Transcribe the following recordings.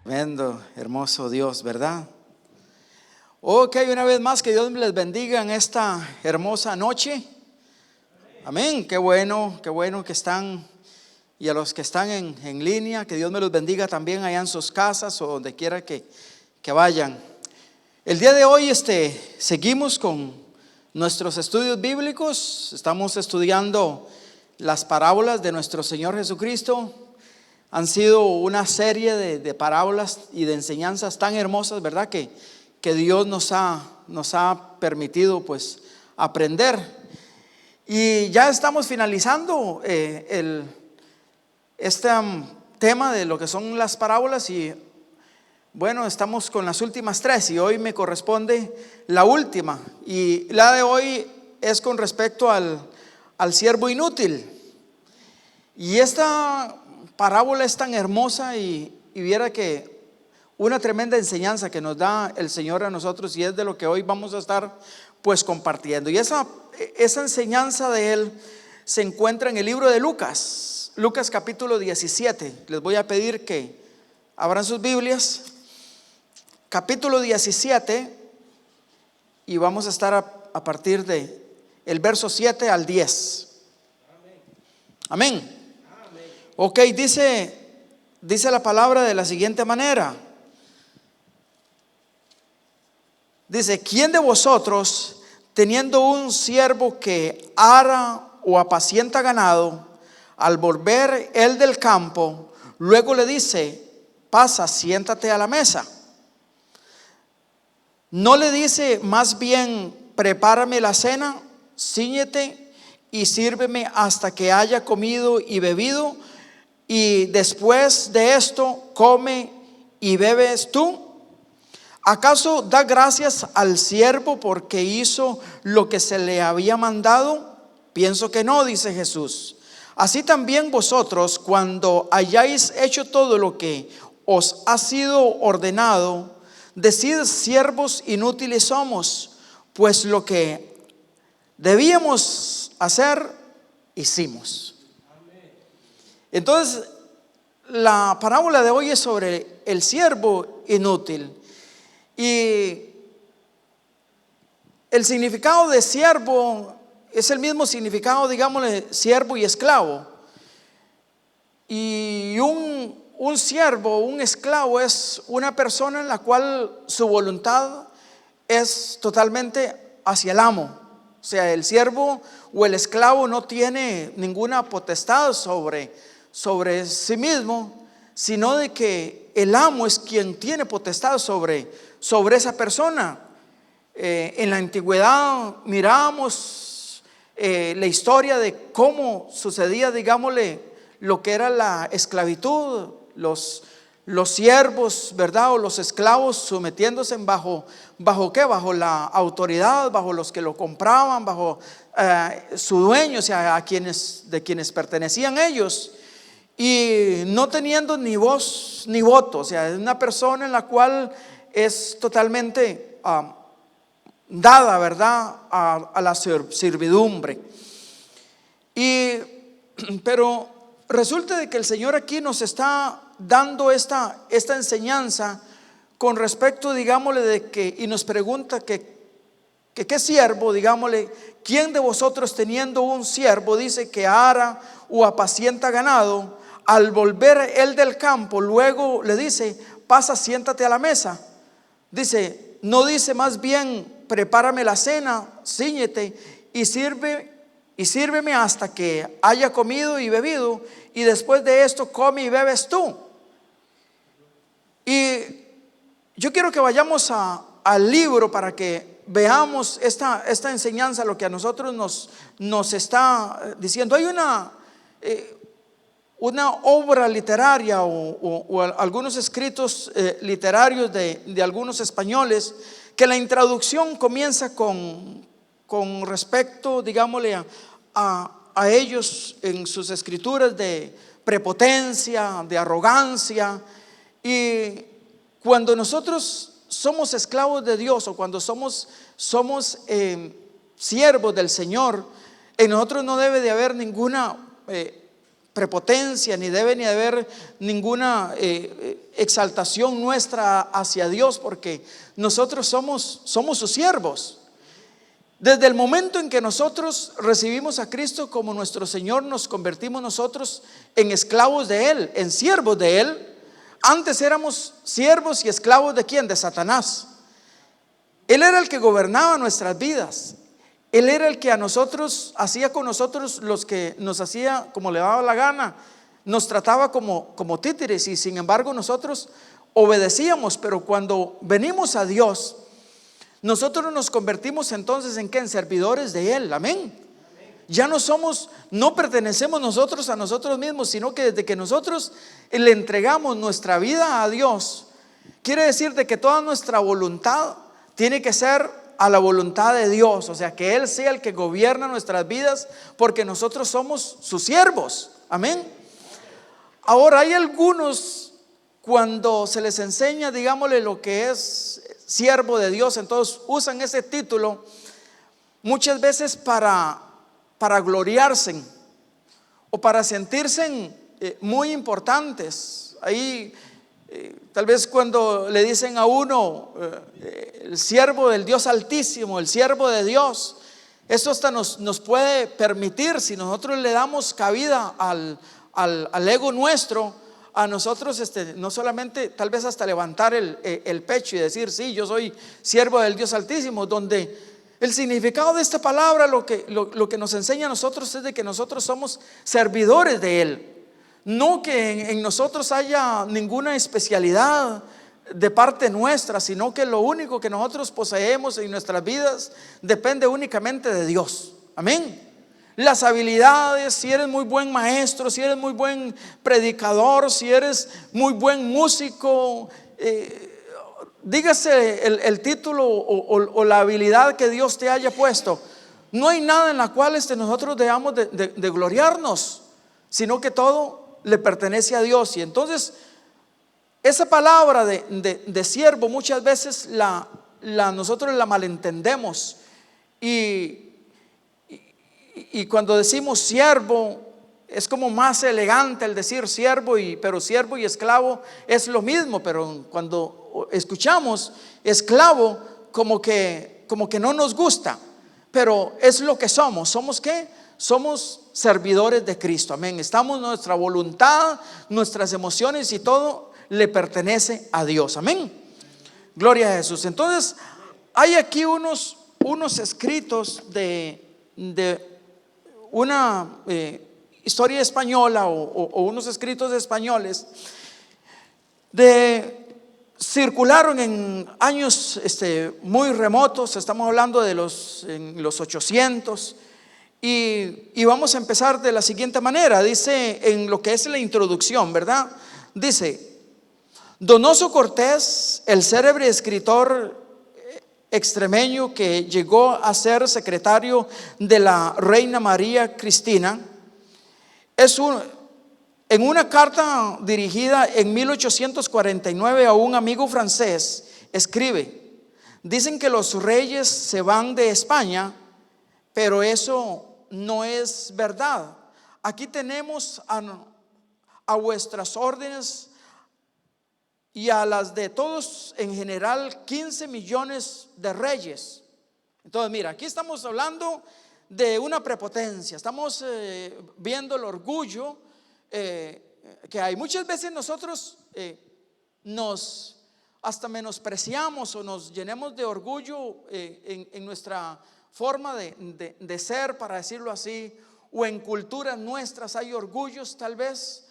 Tremendo, hermoso Dios, ¿verdad? Ok, una vez más que Dios les bendiga en esta hermosa noche. Amén, qué bueno que están. Y a los que están en línea, que Dios me los bendiga también allá en sus casas o donde quiera que vayan. El día de hoy seguimos con nuestros estudios bíblicos. Estamos estudiando las parábolas de nuestro Señor Jesucristo. Han sido una serie de parábolas y de enseñanzas tan hermosas, ¿verdad? Que Dios nos ha permitido pues aprender. Y ya estamos finalizando este tema de lo que son las parábolas. Y bueno, estamos con las últimas tres y hoy me corresponde la última. Y la de hoy es con respecto al siervo inútil. Y esta parábola es tan hermosa y viera que una tremenda enseñanza que nos da el Señor a nosotros, y es de lo que hoy vamos a estar pues compartiendo. Y esa enseñanza de Él se encuentra en el libro de Lucas capítulo 17. Les voy a pedir que abran sus Biblias, capítulo 17, y vamos a estar a partir de el verso 7 al 10. Amén. Ok, dice la palabra de la siguiente manera. Dice: ¿quién de vosotros, teniendo un siervo que ara o apacienta ganado, al volver él del campo, luego le dice: pasa, siéntate a la mesa? ¿No le dice más bien: prepárame la cena, cíñete y sírveme hasta que haya comido y bebido, y después de esto come y bebes tú? ¿Acaso da gracias al siervo porque hizo lo que se le había mandado? Pienso que no, dice Jesús. Así también vosotros, cuando hayáis hecho todo lo que os ha sido ordenado, decid: siervos inútiles somos, pues lo que debíamos hacer, hicimos. Entonces, la parábola de hoy es sobre el siervo inútil. Y el significado de siervo es el mismo significado, digámosle, siervo y esclavo. Y un siervo, un esclavo, es una persona en la cual su voluntad es totalmente hacia el amo. O sea, el siervo o el esclavo no tiene ninguna potestad sobre sí mismo, sino de que el amo es quien tiene potestad sobre esa persona. En la antigüedad miramos la historia de cómo sucedía, digámosle, lo que era la esclavitud, los siervos, ¿verdad? O los esclavos sometiéndose ¿bajo qué? Bajo la autoridad, bajo los que lo compraban, bajo su dueño, o sea, de quienes pertenecían ellos. Y no teniendo ni voz ni voto, o sea, es una persona en la cual es totalmente dada, ¿verdad?, a la servidumbre. Pero resulta de que el Señor aquí nos está dando esta enseñanza con respecto, digámosle, de que, y nos pregunta que qué siervo, digámosle, ¿quién de vosotros, teniendo un siervo, dice, que ara o apacienta ganado, al volver él del campo, luego le dice: pasa, siéntate a la mesa? Dice, no dice más bien: prepárame la cena, cíñete y sírveme hasta que haya comido y bebido, y después de esto come y bebes tú. Y yo quiero que vayamos al libro para que veamos esta enseñanza, lo que a nosotros nos está diciendo. Hay una obra literaria o algunos escritos literarios de algunos españoles, que la introducción comienza con respecto, digámosle, a ellos en sus escrituras, de prepotencia, de arrogancia. Y cuando nosotros somos esclavos de Dios, o cuando somos siervos del Señor, en nosotros no debe de haber ninguna prepotencia, ni debe ni haber ninguna exaltación nuestra hacia Dios, porque nosotros somos sus siervos. Desde el momento en que nosotros recibimos a Cristo como nuestro Señor, nos convertimos nosotros en esclavos de Él, en siervos de Él. Antes éramos siervos y esclavos ¿de quién? De Satanás. Él era el que gobernaba nuestras vidas. Él era el que a nosotros hacía con nosotros los que nos hacía como le daba la gana. Nos trataba como títeres, y sin embargo nosotros obedecíamos. Pero cuando venimos a Dios, nosotros nos convertimos entonces ¿en qué? En servidores de Él. Amén. Ya no pertenecemos nosotros a nosotros mismos, sino que desde que nosotros le entregamos nuestra vida a Dios, quiere decir de que toda nuestra voluntad tiene que ser a la voluntad de Dios. O sea, que Él sea el que gobierna nuestras vidas, porque nosotros somos sus siervos. Amén. Ahora, hay algunos, cuando se les enseña, digámosle, lo que es siervo de Dios, entonces usan ese título muchas veces para gloriarse o para sentirse muy importantes. Ahí tal vez cuando le dicen a uno el siervo del Dios Altísimo, el siervo de Dios, esto hasta nos puede permitir, si nosotros le damos cabida al ego nuestro, a nosotros no solamente tal vez hasta levantar el pecho y decir: sí, yo soy siervo del Dios Altísimo, donde el significado de esta palabra lo que nos enseña a nosotros es de que nosotros somos servidores de Él. No que en nosotros haya ninguna especialidad de parte nuestra, sino que lo único que nosotros poseemos en nuestras vidas depende únicamente de Dios. Amén. Las habilidades, si eres muy buen maestro, si eres muy buen predicador, si eres muy buen músico, dígase el título o la habilidad que Dios te haya puesto, no hay nada en la cual nosotros debamos de gloriarnos, sino que todo le pertenece a Dios. Y entonces esa palabra de siervo muchas veces nosotros la malentendemos, y cuando decimos siervo es como más elegante el decir siervo, pero siervo y esclavo es lo mismo. Pero cuando escuchamos esclavo, como que no nos gusta, pero es lo que somos. ¿Somos qué? Somos servidores de Cristo. Amén. Nuestra voluntad, nuestras emociones y todo le pertenece a Dios. Amén. Gloria a Jesús. Entonces hay aquí unos escritos de una historia española o unos escritos españoles circularon en años muy remotos. Estamos hablando en los 800, y vamos a empezar de la siguiente manera. Dice en lo que es la introducción, ¿verdad? Dice: Donoso Cortés, el célebre escritor extremeño que llegó a ser secretario de la reina María Cristina, en una carta dirigida en 1849 a un amigo francés, escribe: dicen que los reyes se van de España, pero eso no es verdad. Aquí tenemos a vuestras órdenes y a las de todos en general 15 millones de reyes. Entonces mira, aquí estamos hablando de una prepotencia. Estamos viendo el orgullo que hay. Muchas veces nosotros nos hasta menospreciamos o nos llenemos de orgullo en nuestra forma de ser, para decirlo así, o en culturas nuestras hay orgullos. Tal vez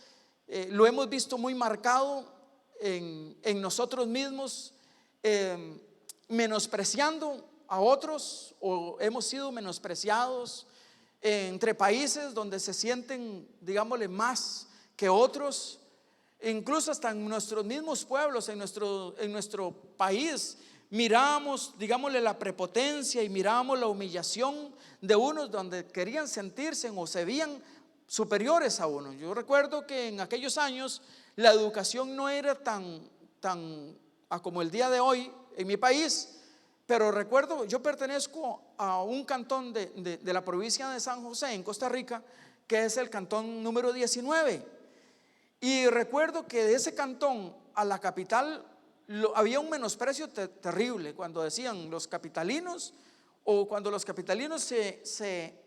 lo hemos visto muy marcado en nosotros mismos, menospreciando a otros, o hemos sido menospreciados entre países donde se sienten, digámosle, más que otros. Incluso hasta en nuestros mismos pueblos, en nuestro país, miramos, digámosle, la prepotencia y miramos la humillación de unos donde querían sentirse o se veían superiores a uno. Yo recuerdo que en aquellos años la educación no era tan como el día de hoy en mi país, pero recuerdo, yo pertenezco a un cantón de la provincia de San José en Costa Rica, que es el cantón número 19. Y recuerdo que de ese cantón a la capital había un menosprecio terrible cuando decían los capitalinos, o cuando los capitalinos se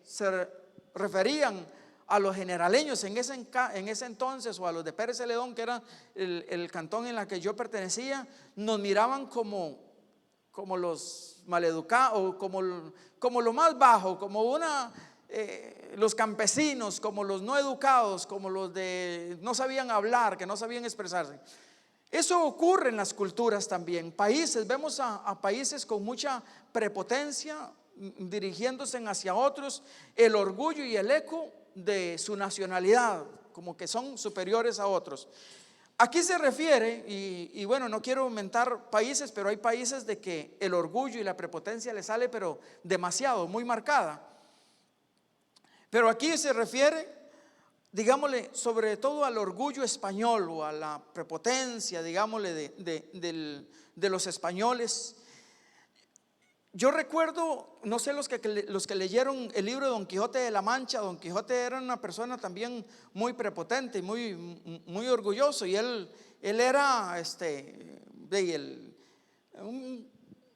referían a los generaleños en ese entonces, o a los de Pérez Celedón, que era el cantón en la que yo pertenecía, nos miraban como los maleducados, o como lo más bajo, como los campesinos, como los no educados, como los de no sabían hablar, que no sabían expresarse. Eso ocurre en las culturas también. Vemos a países con mucha prepotencia dirigiéndose hacia otros, el orgullo y el eco de su nacionalidad, como que son superiores a otros. Aquí se refiere, y bueno, no quiero aumentar países, pero hay países de que el orgullo y la prepotencia le sale, pero demasiado, muy marcada. Pero aquí se refiere, digámosle, sobre todo al orgullo español, o a la prepotencia, digámosle, de los españoles. Yo recuerdo, no sé, los que leyeron el libro de Don Quijote de la Mancha. Don Quijote era una persona también muy prepotente y muy orgulloso, y él era un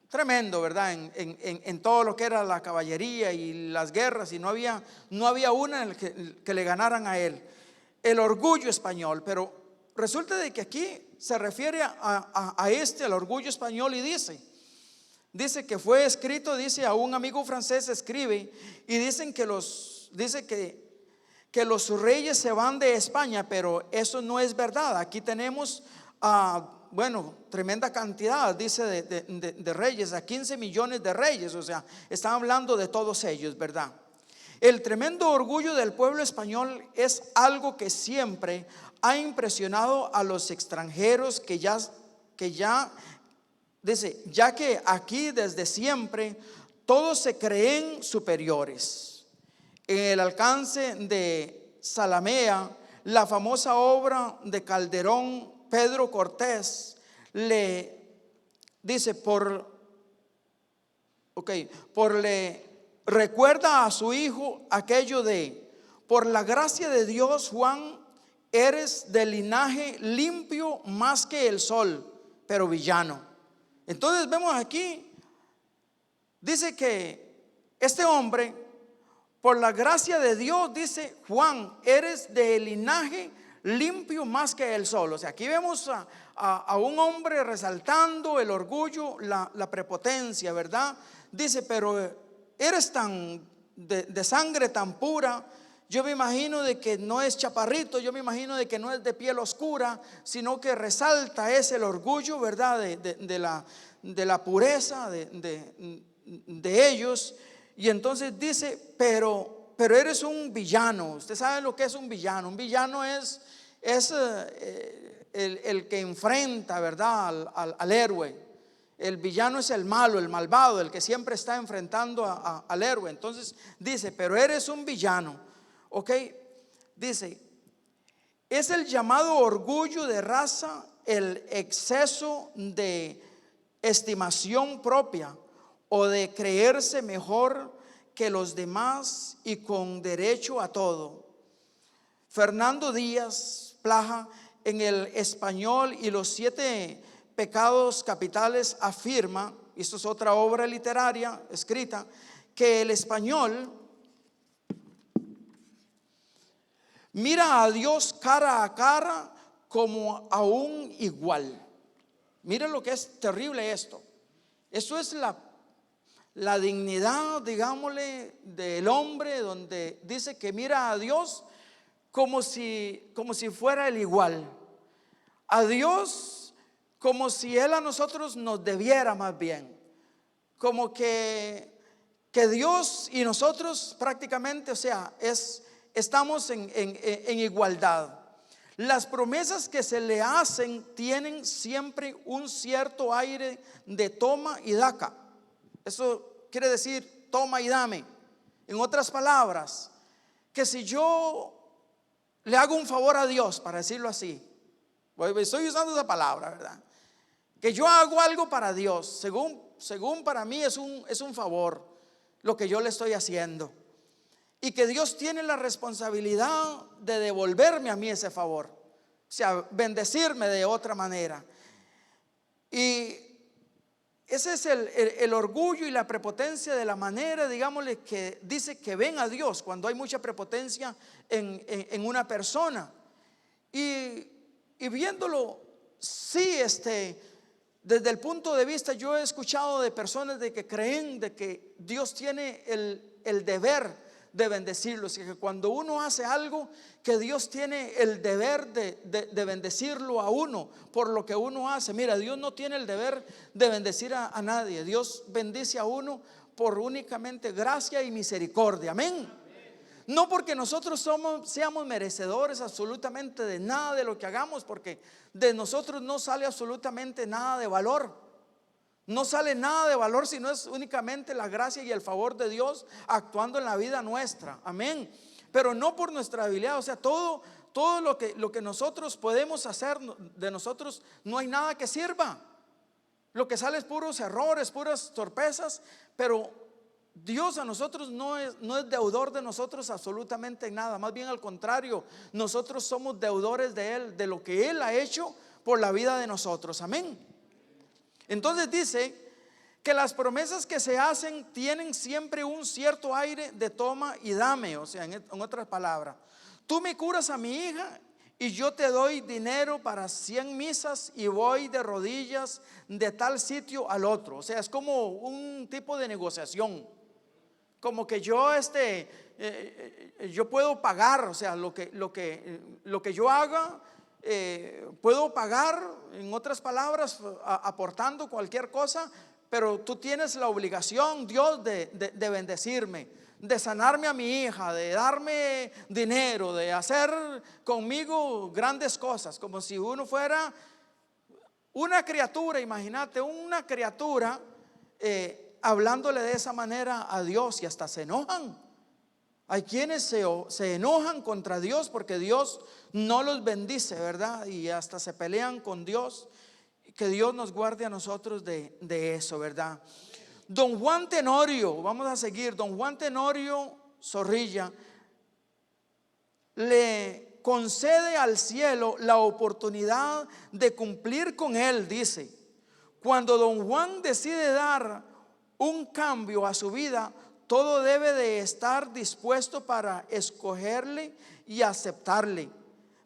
tremendo, ¿verdad? En todo lo que era la caballería y las guerras, y no había una en que le ganaran a él. El orgullo español. Pero resulta de que aquí se refiere al orgullo español, y dice que fue escrito, dice, a un amigo francés escribe, y dice que los reyes se van de España, pero eso no es verdad. Aquí tenemos tremenda cantidad, dice, de reyes, a 15 millones de reyes. O sea, están hablando de todos ellos, ¿verdad? El tremendo orgullo del pueblo español es algo que siempre ha impresionado a los extranjeros, dice, ya que aquí desde siempre todos se creen superiores. En el alcance de Zalamea, la famosa obra de Calderón, Pedro Cortés le recuerda a su hijo aquello de: por la gracia de Dios, Juan, eres de linaje limpio más que el sol, pero villano. Entonces vemos aquí, dice que este hombre, por la gracia de Dios, dice: Juan, eres de linaje limpio más que el sol. O sea, aquí vemos a un hombre resaltando el orgullo, la prepotencia, ¿verdad? Dice, pero eres de sangre tan pura. Yo me imagino de que no es chaparrito, yo me imagino de que no es de piel oscura, sino que resalta el orgullo, ¿verdad? De la pureza de ellos. Y entonces dice, pero eres un villano. Usted sabe lo que es un villano. Un villano es el que enfrenta, ¿verdad? Al héroe. El villano es el malo, el malvado, el que siempre está enfrentando al héroe. Entonces dice, pero eres un villano. Ok, dice, es el llamado orgullo de raza, el exceso de estimación propia o de creerse mejor que los demás y con derecho a todo. Fernando Díaz Plaja, en el Español y los 7 pecados capitales, afirma, y esto es otra obra literaria escrita, que el español mira a Dios cara a cara como a un igual. Miren lo que es terrible esto. Eso es la dignidad, digámosle, del hombre, donde dice que mira a Dios como si fuera el igual. A Dios como si Él a nosotros nos debiera, más bien. Como que Dios y nosotros prácticamente, o sea, estamos en igualdad. Las promesas que se le hacen tienen siempre un cierto aire de toma y daca. Eso quiere decir toma y dame. En otras palabras, que si yo le hago un favor a Dios, para decirlo así, estoy usando esa palabra, ¿verdad? Que yo hago algo para Dios, según para mí es un favor lo que yo le estoy haciendo. y que Dios tiene la responsabilidad de devolverme a mí ese favor, o sea, bendecirme de otra manera. Y ese es el orgullo y la prepotencia de la manera, digámosle, que dice que ven a Dios cuando hay mucha prepotencia en una persona. Y viéndolo, sí, desde el punto de vista, yo he escuchado de personas de que creen de que Dios tiene el deber de bendecirlos, y que cuando uno hace algo, que Dios tiene el deber de bendecirlo a uno por lo que uno hace. Mira, Dios no tiene el deber de bendecir a nadie. Dios bendice a uno por únicamente gracia y misericordia. Amén. No porque nosotros seamos merecedores absolutamente de nada de lo que hagamos, porque de nosotros no sale absolutamente nada de valor. No sale nada de valor si no es únicamente la gracia y el favor de Dios actuando en la vida nuestra. Amén. Pero no por nuestra habilidad. O sea, todo lo que nosotros podemos hacer, de nosotros no hay nada que sirva. Lo que sale es puros errores, puras torpezas. Pero Dios a nosotros no es deudor de nosotros absolutamente nada. Más bien al contrario, nosotros somos deudores de Él, de lo que Él ha hecho por la vida de nosotros. Amén. Entonces dice que las promesas que se hacen tienen siempre un cierto aire de toma y dame. O sea, en otras palabras, tú me curas a mi hija y yo te doy dinero para 100 misas y voy de rodillas de tal sitio al otro. O sea, es como un tipo de negociación. Como que yo puedo pagar, o sea, lo que yo haga, puedo pagar, en otras palabras, aportando cualquier cosa, pero tú tienes la obligación, Dios, de bendecirme, de sanarme a mi hija, de darme dinero, de hacer conmigo grandes cosas, como si uno fuera una criatura. Imagínate una criatura hablándole de esa manera a Dios, y hasta se enojan. Hay quienes se enojan contra Dios porque Dios no los bendice, ¿verdad? Y hasta se pelean con Dios. Que Dios nos guarde a nosotros de eso, ¿verdad? Don Juan Tenorio, vamos a seguir. Don Juan Tenorio Zorrilla le concede al cielo la oportunidad de cumplir con él. Dice: cuando don Juan decide dar un cambio a su vida, todo debe de estar dispuesto para escogerle y aceptarle.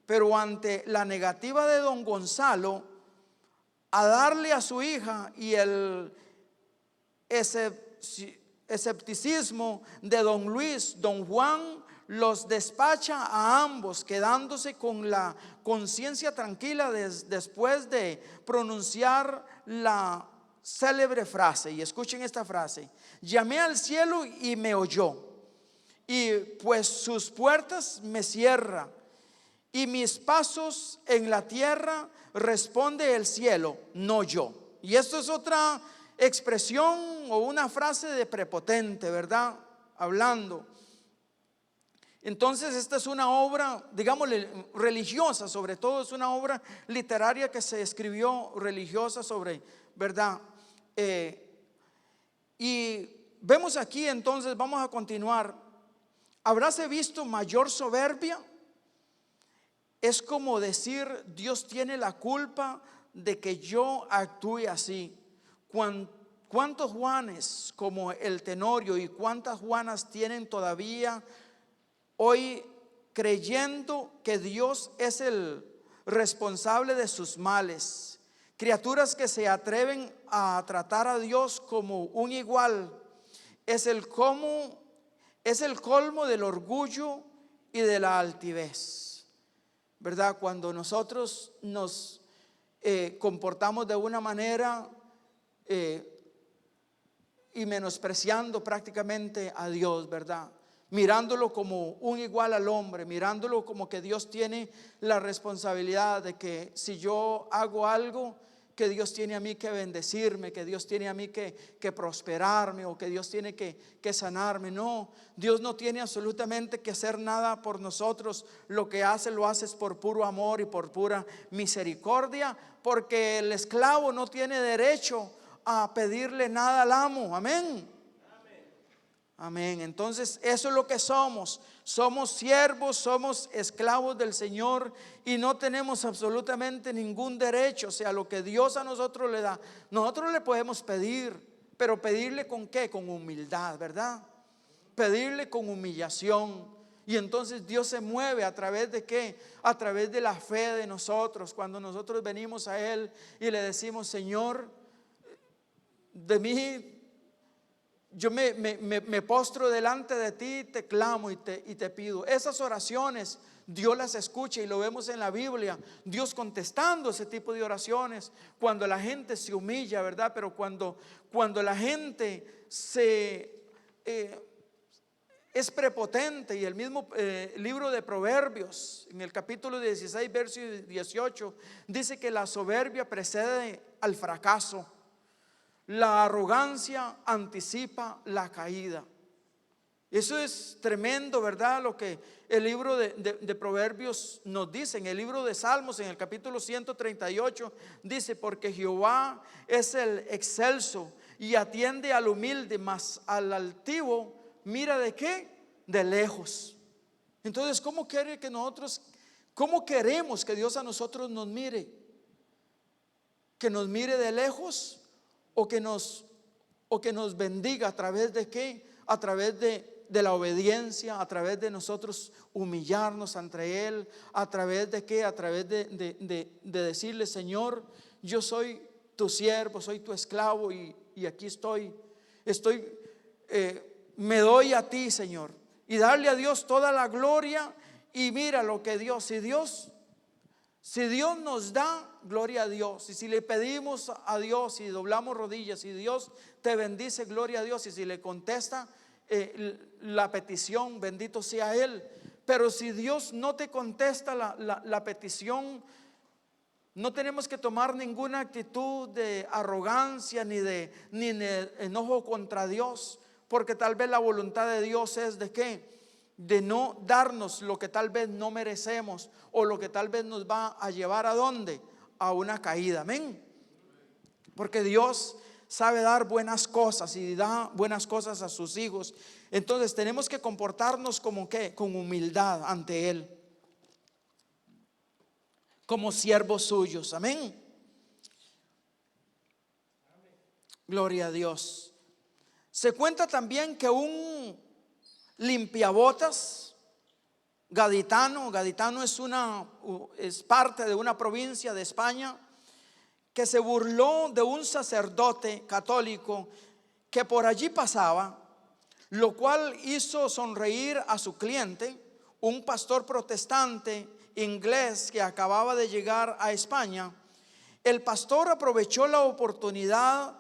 Pero ante la negativa de don Gonzalo a darle a su hija y el escepticismo de don Luis, don Juan los despacha a ambos, quedándose con la conciencia tranquila después de pronunciar la célebre frase. Y escuchen esta frase: llamé al cielo y me oyó, y pues sus puertas me cierra, y mis pasos en la tierra responde el cielo, no yo. Y esto es otra expresión o una frase de prepotente, ¿verdad? Hablando. Entonces esta es una obra, digámosle, religiosa, sobre todo es una obra literaria que se escribió religiosa sobre, ¿verdad? Y vemos aquí, entonces vamos a continuar. ¿Habráse visto mayor soberbia? Es como decir: Dios tiene la culpa de que yo actúe así. ¿Cuántos Juanes como el Tenorio y cuántas Juanas tienen todavía hoy creyendo que Dios es el responsable de sus males? Criaturas que se atreven a tratar a Dios como un igual. Es el colmo del orgullo y de la altivez, ¿verdad? Cuando nosotros nos comportamos de una manera y menospreciando prácticamente a Dios, ¿verdad? Mirándolo como un igual al hombre, mirándolo como que Dios tiene la responsabilidad de que si yo hago algo, que Dios tiene a mí que bendecirme, que Dios tiene a mí que prosperarme, o que Dios tiene que sanarme. No, Dios no tiene absolutamente que hacer nada por nosotros. Lo que hace, lo haces por puro amor y por pura misericordia, porque el esclavo no tiene derecho a pedirle nada al amo. Amén. Amén. Entonces eso es lo que somos. Somos siervos, somos esclavos del Señor y no tenemos absolutamente ningún derecho. O sea, lo que Dios a nosotros le da, nosotros le podemos pedir, pero pedirle con qué, con humildad, ¿verdad? Pedirle con humillación. Y entonces Dios se mueve a través de qué, a través de la fe de nosotros. Cuando nosotros venimos a Él y le decimos: Señor, de mí, yo me postro delante de ti, te clamo y te pido. Esas oraciones Dios las escucha y lo vemos en la Biblia, Dios contestando ese tipo de oraciones cuando la gente se humilla, ¿verdad? Pero cuando la gente es prepotente. Y el mismo libro de Proverbios, en el capítulo 16, verso 18, dice que la soberbia precede al fracaso, la arrogancia anticipa la caída. Eso es tremendo, ¿verdad? Lo que el libro de Proverbios nos dice. En el libro de Salmos, en el capítulo 138, dice: porque Jehová es el excelso y atiende al humilde, mas al altivo mira ¿de qué? De lejos. Entonces, ¿cómo queremos que Dios a nosotros nos mire? ¿Que nos mire de lejos? ¿O que nos bendiga a través de qué? A través de la obediencia, a través de nosotros humillarnos ante Él, a través de qué? A través de decirle: Señor, yo soy tu siervo, soy tu esclavo y aquí estoy, me doy a ti, Señor. Y darle a Dios toda la gloria. Y mira lo que si Dios nos da, gloria a Dios. Y si le pedimos a Dios y doblamos rodillas y Dios te bendice, gloria a Dios. Y si le contesta la petición, bendito sea Él. Pero si Dios no te contesta la petición, no tenemos que tomar ninguna actitud de arrogancia ni de enojo contra Dios, porque tal vez la voluntad de Dios es de qué, de no darnos lo que tal vez no merecemos, o lo que tal vez nos va a llevar ¿a dónde? A una caída. Amén. Porque Dios sabe dar buenas cosas y da buenas cosas a sus hijos. Entonces tenemos que comportarnos como ¿qué? Con humildad ante Él, como siervos suyos. Amén. Gloria a Dios. Se cuenta también que un limpiabotas gaditano es parte de una provincia de España, que se burló de un sacerdote católico que por allí pasaba, lo cual hizo sonreír a su cliente, un pastor protestante inglés que acababa de llegar a España. El pastor aprovechó la oportunidad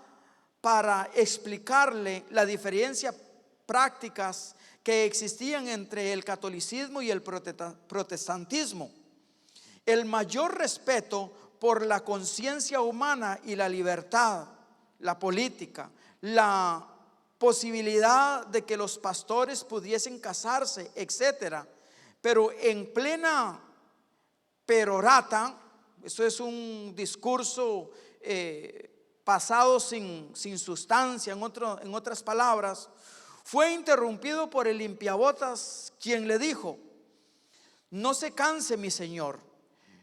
para explicarle la diferencia prácticas que existían entre el catolicismo y el protestantismo, el mayor respeto por la conciencia humana y la libertad, la política, la posibilidad de que los pastores pudiesen casarse, etcétera. Pero en plena perorata, eso es un discurso pasado sin sustancia, en otras palabras, fue interrumpido por el limpiabotas, quien le dijo: no se canse, mi señor,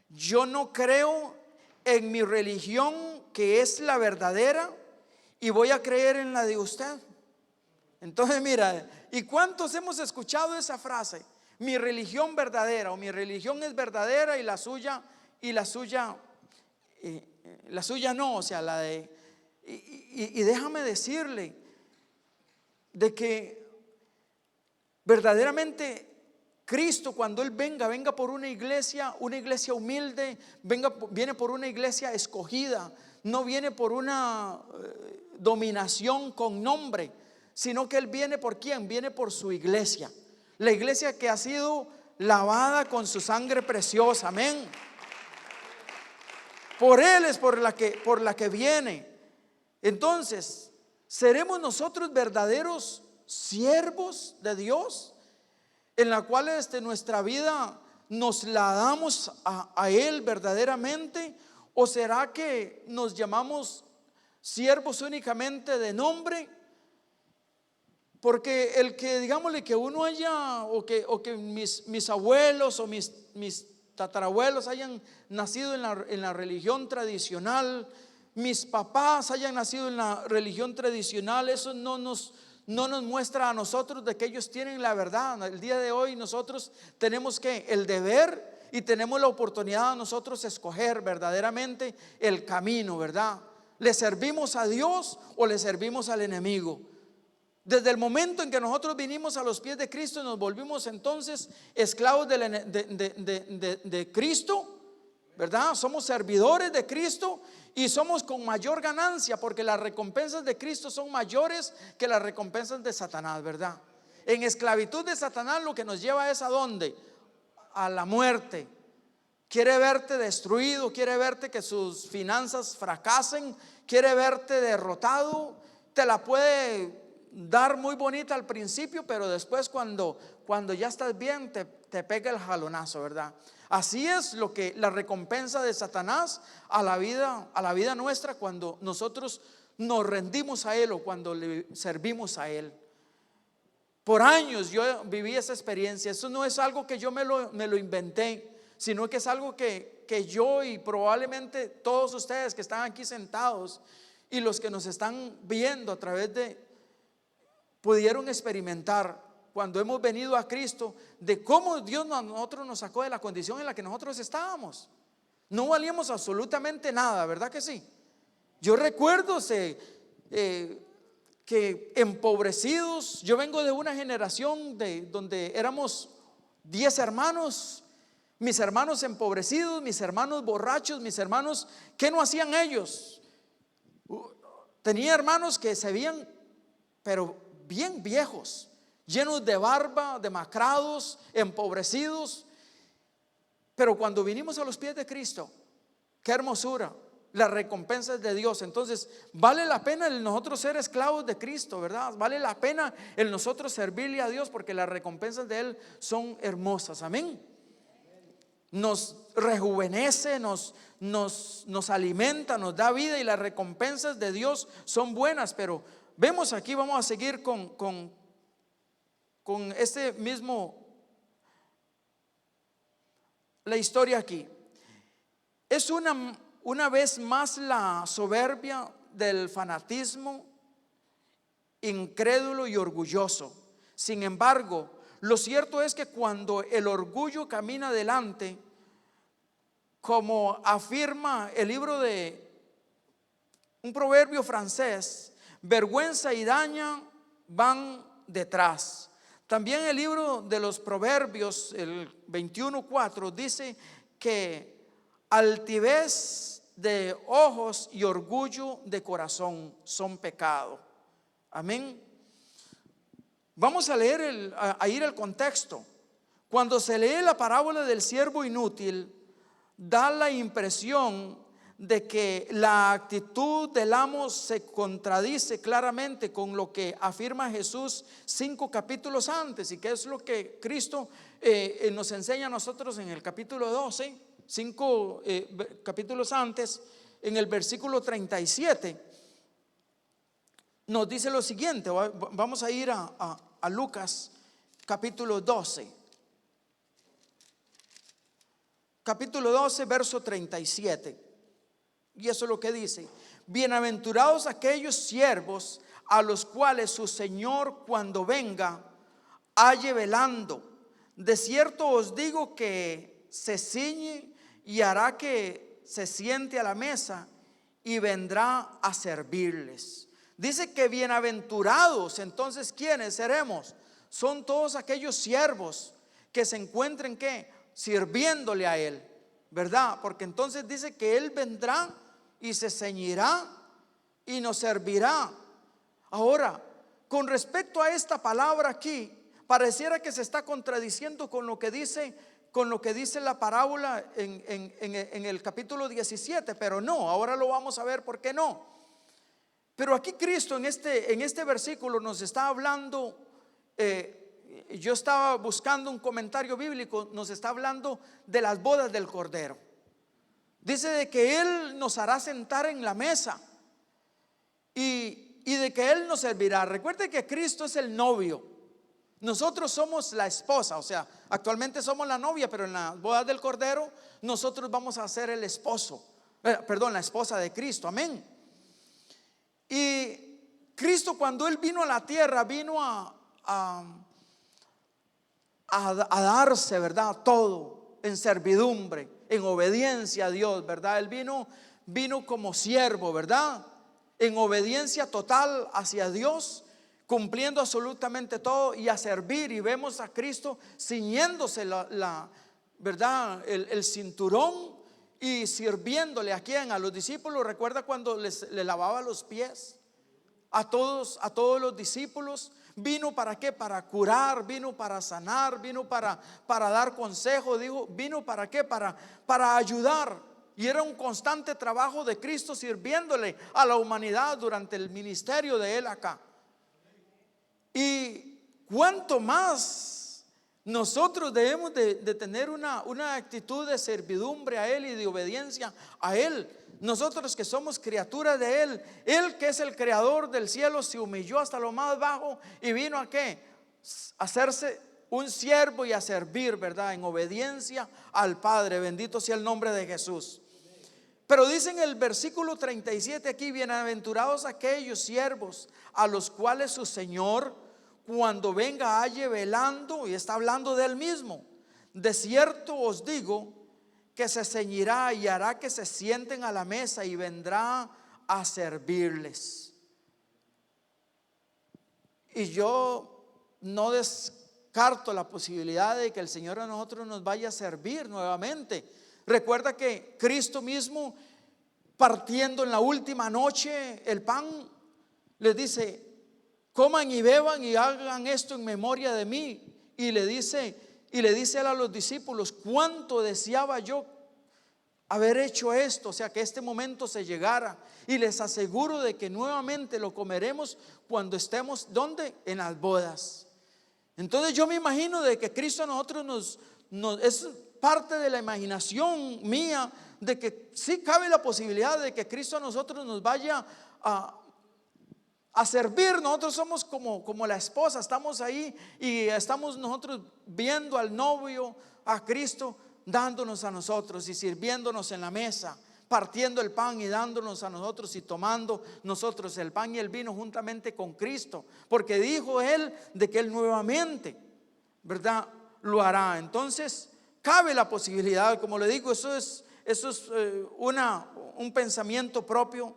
yo no creo en mi religión, que es la verdadera, y voy a creer en la de usted. Entonces mira, ¿y cuántos hemos escuchado esa frase? Mi religión verdadera, o mi religión es verdadera y la suya no, o sea, la de... Y déjame decirle de que verdaderamente Cristo, cuando Él venga por una iglesia humilde, viene por una iglesia escogida, no viene por una dominación con nombre, sino que Él viene ¿por quién? Viene por su iglesia, la iglesia que ha sido lavada con su sangre preciosa. Amén. Por Él es por la que viene. Entonces, ¿seremos nosotros verdaderos siervos de Dios, en la cual nuestra vida nos la damos a Él verdaderamente? ¿O será que nos llamamos siervos únicamente de nombre Porque el que, digámosle, que uno haya, o que mis abuelos o mis tatarabuelos hayan nacido en la religión tradicional, mis papás hayan nacido en la religión tradicional, eso no nos muestra a nosotros de que ellos tienen la verdad. El día de hoy nosotros tenemos el deber y tenemos la oportunidad de nosotros escoger verdaderamente el camino, ¿verdad? ¿Le servimos a Dios o le servimos al enemigo? Desde el momento en que nosotros vinimos a los pies de Cristo y nos volvimos entonces esclavos de Cristo, ¿verdad? Somos servidores de Cristo y somos con mayor ganancia, porque las recompensas de Cristo son mayores que las recompensas de Satanás, ¿verdad? En esclavitud de Satanás lo que nos lleva es ¿a dónde? A la muerte. Quiere verte destruido, quiere verte que sus finanzas fracasen, quiere verte derrotado. Te la puede dar muy bonita al principio, pero después cuando ya estás bien te pega el jalonazo, ¿verdad? Así es lo que la recompensa de Satanás a la vida nuestra, cuando nosotros nos rendimos a él o cuando le servimos a él. Por años yo viví esa experiencia. Eso no es algo que yo me lo inventé, sino que es algo que yo y probablemente todos ustedes que están aquí sentados y los que nos están viendo a través pudieron experimentar cuando hemos venido a Cristo, de cómo Dios a nosotros nos sacó de la condición en la que nosotros estábamos. No valíamos absolutamente nada, ¿verdad que sí? Yo recuerdo que empobrecidos, yo vengo de una generación donde éramos 10 hermanos, mis hermanos empobrecidos, mis hermanos borrachos, mis hermanos, ¿qué no hacían ellos? Tenía hermanos que se veían, pero bien viejos, llenos de barba, demacrados, empobrecidos. Pero cuando vinimos a los pies de Cristo, qué hermosura, las recompensas de Dios. Entonces vale la pena el nosotros ser esclavos de Cristo, ¿verdad? Vale la pena el nosotros servirle a Dios, porque las recompensas de Él son hermosas. Amén. Nos rejuvenece, nos alimenta, nos da vida, y las recompensas de Dios son buenas. Pero vemos aquí, vamos a seguir con este mismo, la historia aquí. Es una vez más la soberbia del fanatismo incrédulo y orgulloso. Sin embargo, lo cierto es que cuando el orgullo camina adelante, como afirma el libro de un proverbio francés, vergüenza y daño van detrás. También el libro de los Proverbios, el 21:4, dice que altivez de ojos y orgullo de corazón son pecado. Amén. Vamos a leer a ir al contexto. Cuando se lee la parábola del siervo inútil, da la impresión de que la actitud del amo se contradice claramente con lo que afirma Jesús 5 capítulos antes, y que es lo que Cristo nos enseña a nosotros en el capítulo 12, 5 capítulos antes, en el versículo 37. Nos dice lo siguiente. Vamos a ir a Lucas capítulo 12. Capítulo 12, verso 37. Y eso es lo que dice: bienaventurados aquellos siervos a los cuales su Señor, cuando venga, halle velando. De cierto os digo que se ciñe y hará que se siente a la mesa y vendrá a servirles. Dice que bienaventurados. Entonces, ¿quiénes seremos? Son todos aquellos siervos que se encuentren, ¿qué? Sirviéndole a Él, ¿verdad? Porque entonces dice que Él vendrá y se ceñirá y nos servirá. Ahora, con respecto a esta palabra aquí, pareciera que se está contradiciendo con lo que dice la parábola en el capítulo 17, pero no. Ahora lo vamos a ver por qué no. Pero aquí Cristo en este versículo nos está hablando. Yo estaba buscando un comentario bíblico. Nos está hablando de las bodas del Cordero. Dice de que Él nos hará sentar en la mesa. Y y de que Él nos servirá. Recuerde que Cristo es el novio. Nosotros somos la esposa, o sea, actualmente somos la novia, pero en la boda del Cordero nosotros vamos a ser el esposo, perdón, la esposa de Cristo, amén. Y Cristo, cuando Él vino a la tierra, vino a darse, ¿verdad? Todo en servidumbre, en obediencia a Dios, ¿verdad? Él vino como siervo, ¿verdad? En obediencia total hacia Dios, cumpliendo absolutamente todo y a servir. Y vemos a Cristo ciñéndose ¿verdad? El cinturón y sirviéndole a quién, a los discípulos. Recuerda cuando le lavaba los pies a todos los discípulos. Vino para qué, para curar, vino para sanar, vino para dar consejo, vino para qué, para ayudar. Y era un constante trabajo de Cristo sirviéndole a la humanidad durante el ministerio de Él acá. Y cuánto más nosotros debemos de tener una actitud de servidumbre a Él y de obediencia a Él. Nosotros que somos criaturas de Él, Él que es el creador del cielo, se humilló hasta lo más bajo y vino a qué, a hacerse un siervo y a servir, ¿verdad? En obediencia al Padre. Bendito sea el nombre de Jesús. Pero dice en el versículo 37 aquí: bienaventurados aquellos siervos a los cuales su Señor, cuando venga, halle velando. Y está hablando de Él mismo. De cierto os digo que se ceñirá y hará que se sienten a la mesa y vendrá a servirles. Y yo no descarto la posibilidad de que el Señor a nosotros nos vaya a servir nuevamente. Recuerda que Cristo mismo, partiendo en la última noche el pan, les dice: coman y beban y hagan esto en memoria de mí. Y le dice Él a los discípulos: cuánto deseaba yo haber hecho esto, o sea, que este momento se llegara. Y les aseguro de que nuevamente lo comeremos cuando estemos, ¿dónde? En las bodas. Entonces yo me imagino de que Cristo a nosotros es parte de la imaginación mía, de que sí cabe la posibilidad de que Cristo a nosotros nos vaya a servir. Nosotros somos como la esposa, estamos ahí y estamos nosotros viendo al novio, a Cristo, dándonos a nosotros y sirviéndonos en la mesa, partiendo el pan y dándonos a nosotros y tomando nosotros el pan y el vino juntamente con Cristo, porque dijo Él de que Él nuevamente, ¿verdad?, lo hará. Entonces cabe la posibilidad, como le digo, eso es un pensamiento propio,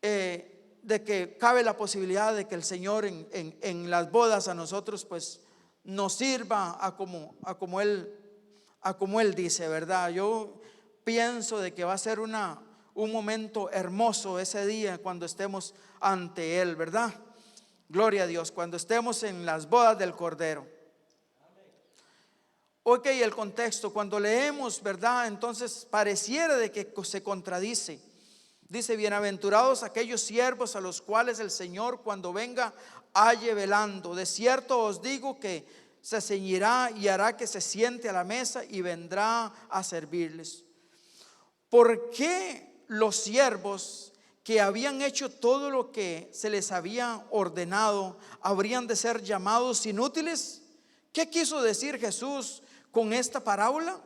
de que cabe la posibilidad de que el Señor en las bodas a nosotros pues nos sirva a como Él dice, ¿verdad? Yo pienso de que va a ser un momento hermoso ese día cuando estemos ante Él, ¿verdad? Gloria a Dios, cuando estemos en las bodas del Cordero. Ok, el contexto, cuando leemos, ¿verdad? Entonces pareciera de que se contradice. Dice: bienaventurados aquellos siervos a los cuales el Señor, cuando venga, halle velando. De cierto os digo que se ceñirá y hará que se siente a la mesa y vendrá a servirles. ¿Por qué los siervos que habían hecho todo lo que se les había ordenado habrían de ser llamados inútiles? ¿Qué quiso decir Jesús con esta parábola?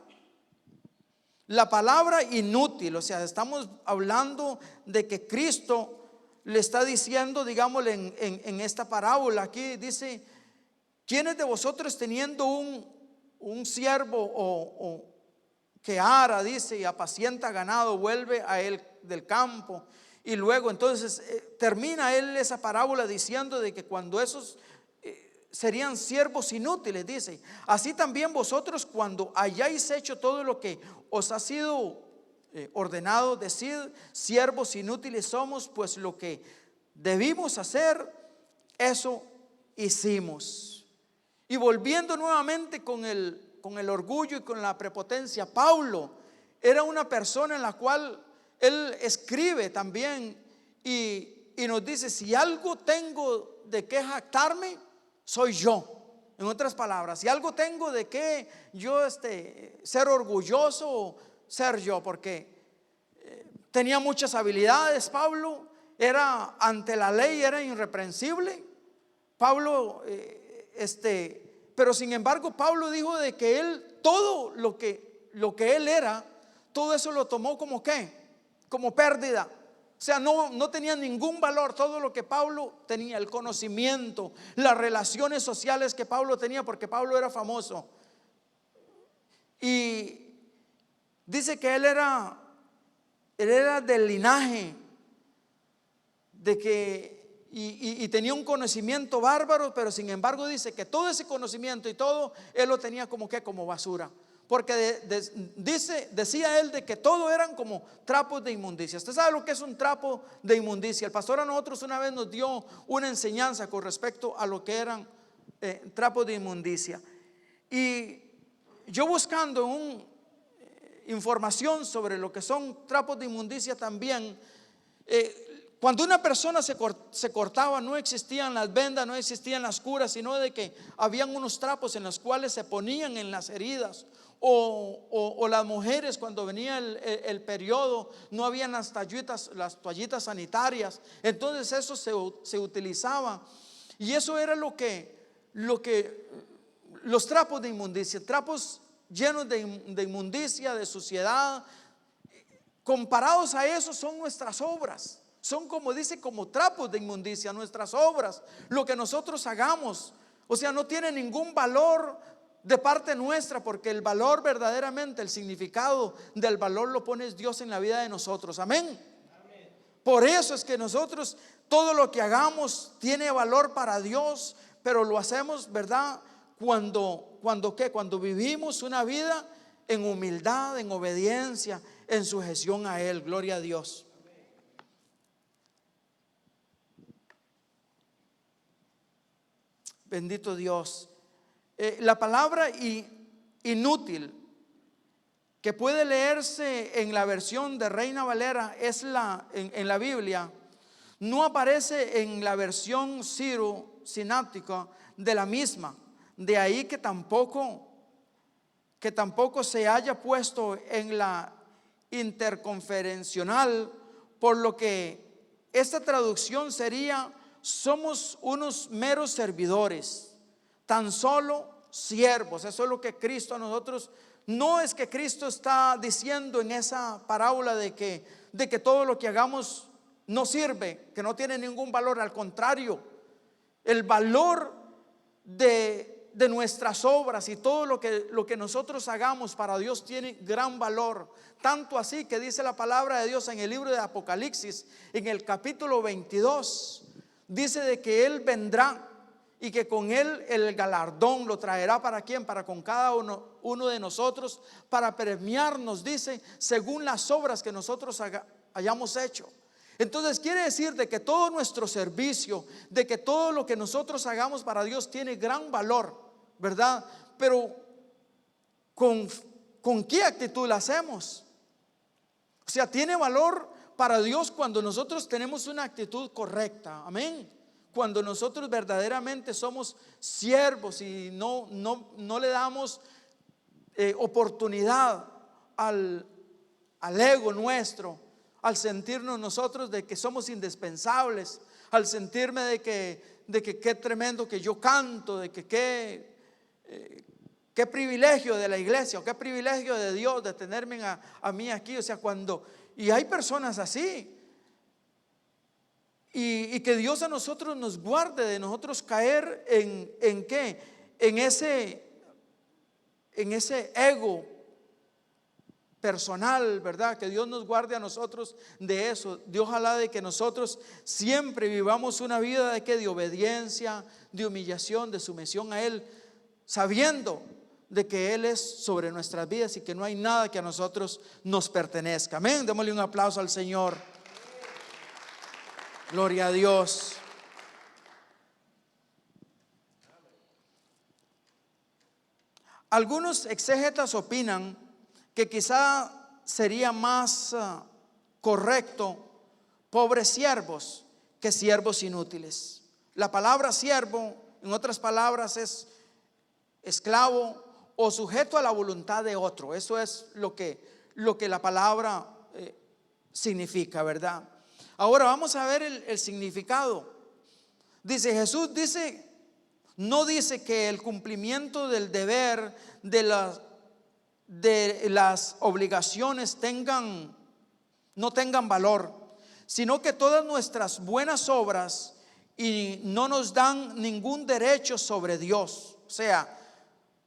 La palabra inútil, o sea, estamos hablando de que Cristo le está diciendo, digámosle, en esta parábola aquí dice: ¿quiénes de vosotros, teniendo un siervo o que ara, dice, y apacienta ganado, vuelve a él del campo? Y luego entonces termina él esa parábola diciendo de que cuando esos serían siervos inútiles, dice: así también vosotros, cuando hayáis hecho todo lo que os ha sido ordenado, decid: siervos inútiles somos, pues lo que debimos hacer, eso hicimos. Y volviendo nuevamente con el orgullo y con la prepotencia, Pablo era una persona en la cual él escribe también y nos dice: si algo tengo de qué jactarme, soy yo. En otras palabras, si algo tengo de qué yo ser orgulloso, ser yo, porque tenía muchas habilidades Pablo, era ante la ley, era irreprensible. Pablo, pero sin embargo Pablo dijo de que él, todo lo que él era, todo eso lo tomó como ¿qué? Como pérdida. O sea, no tenía ningún valor todo lo que Pablo tenía, el conocimiento, las relaciones sociales que Pablo tenía, porque Pablo era famoso. Y dice que él era del linaje de que y tenía un conocimiento bárbaro, pero sin embargo dice que todo ese conocimiento y todo él lo tenía como que como basura, porque decía él de que todo eran como trapos de inmundicia. Usted sabe lo que es un trapo de inmundicia. El pastor a nosotros una vez nos dio una enseñanza con respecto a lo que eran trapos de inmundicia. Y yo buscando información sobre lo que son trapos de inmundicia también, cuando una persona se cortaba, no existían las vendas, no existían las curas, sino de que habían unos trapos en los cuales se ponían en las heridas. O las mujeres, cuando venía el periodo, no habían las toallitas sanitarias, entonces eso se utilizaba. Y eso era los trapos de inmundicia, trapos llenos de inmundicia, de suciedad. Comparados a eso son nuestras obras. Son, como dice, como trapos de inmundicia, nuestras obras, lo que nosotros hagamos. O sea, no tiene ningún valor de parte nuestra, porque el valor verdaderamente, el significado del valor lo pone Dios en la vida de nosotros. Amén. Por eso es que nosotros, todo lo que hagamos tiene valor para Dios, pero lo hacemos, ¿verdad? Cuando vivimos una vida en humildad, en obediencia, en sujeción a Él. Gloria a Dios. Bendito Dios. La palabra inútil, que puede leerse en la versión de Reina Valera, en la Biblia, no aparece en la versión Sináptica de la misma. De ahí que tampoco se haya puesto en la interconferencional, por lo que esta traducción sería: somos unos meros servidores, tan solo siervos. Eso es lo que Cristo a nosotros. No es que Cristo está diciendo en esa parábola de que todo lo que hagamos no sirve, que no tiene ningún valor. Al contrario, el valor de nuestras obras y todo lo que nosotros hagamos para Dios tiene gran valor. Tanto así que dice la palabra de Dios en el libro de Apocalipsis, en el capítulo 22, dice de que Él vendrá y que con Él el galardón lo traerá. ¿Para quién? Para con cada uno de nosotros, para premiarnos, dice, según las obras que nosotros hayamos hecho. Entonces quiere decir de que todo nuestro servicio, de que todo lo que nosotros hagamos para Dios tiene gran valor, ¿verdad? Pero ¿con qué actitud lo hacemos? O sea, tiene valor para Dios cuando nosotros tenemos una actitud correcta. Amén. Cuando nosotros verdaderamente somos siervos y no le damos oportunidad al ego nuestro, al sentirnos nosotros de que somos indispensables, al sentirme de que qué tremendo que yo canto, de que qué privilegio de la iglesia, o qué privilegio de Dios de tenerme a mí aquí. O sea, y hay personas así, y que Dios a nosotros nos guarde de nosotros caer en qué, en ese ego personal, ¿verdad? Que Dios nos guarde a nosotros de eso. Dios ojalá de que nosotros siempre vivamos una vida de obediencia, de humillación, de sumisión a Él, sabiendo de que Él es sobre nuestras vidas y que no hay nada que a nosotros nos pertenezca. Amén. Démosle un aplauso al Señor. Gloria a Dios. Algunos exégetas opinan que quizá sería más correcto pobres siervos que siervos inútiles. La palabra siervo, en otras palabras, es esclavo o sujeto a la voluntad de otro. Eso es lo que la palabra significa, ¿verdad? Ahora vamos a ver el significado. Dice Jesús, no dice que el cumplimiento del deber de las obligaciones no tengan valor, sino que todas nuestras buenas obras y no nos dan ningún derecho sobre Dios. O sea,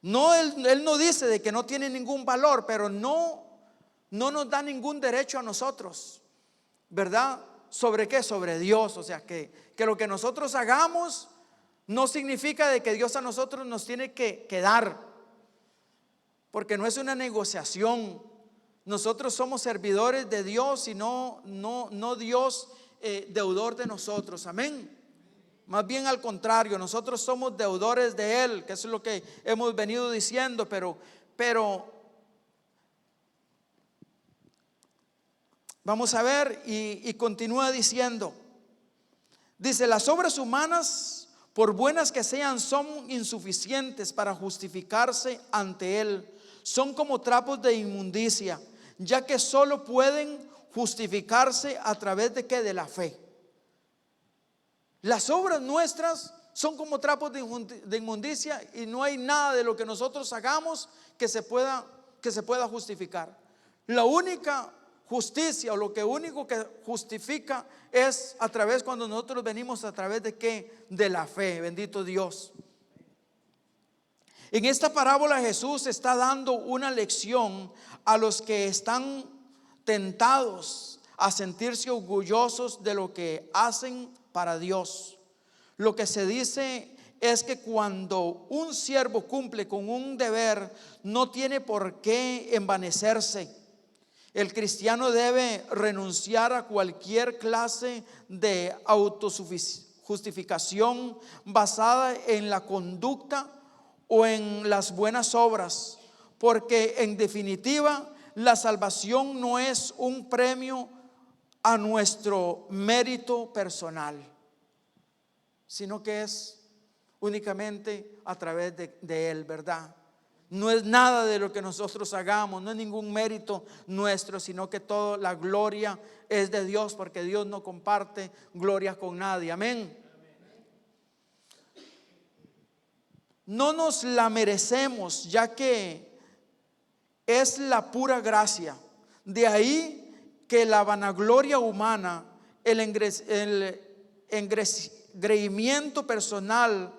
él no dice de que no tiene ningún valor, pero no nos da ningún derecho a nosotros, ¿verdad? ¿Sobre qué? Sobre Dios. O sea, que lo que nosotros hagamos no significa de que Dios a nosotros nos tiene que dar, porque no es una negociación. Nosotros somos servidores de Dios y no Dios deudor de nosotros. Amén. Más bien al contrario, nosotros somos deudores de Él, que eso es lo que hemos venido diciendo, pero vamos a ver y continúa diciendo. Dice, las obras humanas, por buenas que sean, son insuficientes para justificarse ante Él. Son como trapos de inmundicia, ya que solo pueden justificarse a través de ¿qué? De la fe. Las obras nuestras son como trapos de inmundicia y no hay nada de lo que nosotros hagamos que se pueda justificar. La única justicia o lo que único que justifica es a través, cuando nosotros venimos a través de ¿qué? De la fe. Bendito Dios. En esta parábola Jesús está dando una lección a los que están tentados a sentirse orgullosos de lo que hacen para Dios. Lo que se dice es que cuando un siervo cumple con un deber, no tiene por qué envanecerse. El cristiano debe renunciar a cualquier clase de autojustificación basada en la conducta o en las buenas obras, porque en definitiva la salvación no es un premio a nuestro mérito personal, sino que es únicamente a través de Él, ¿verdad? No es nada de lo que nosotros hagamos, no es ningún mérito nuestro, sino que toda la gloria es de Dios, porque Dios no comparte gloria con nadie. Amén. No nos la merecemos, ya que es la pura gracia. De ahí que la vanagloria humana, el engreimiento personal,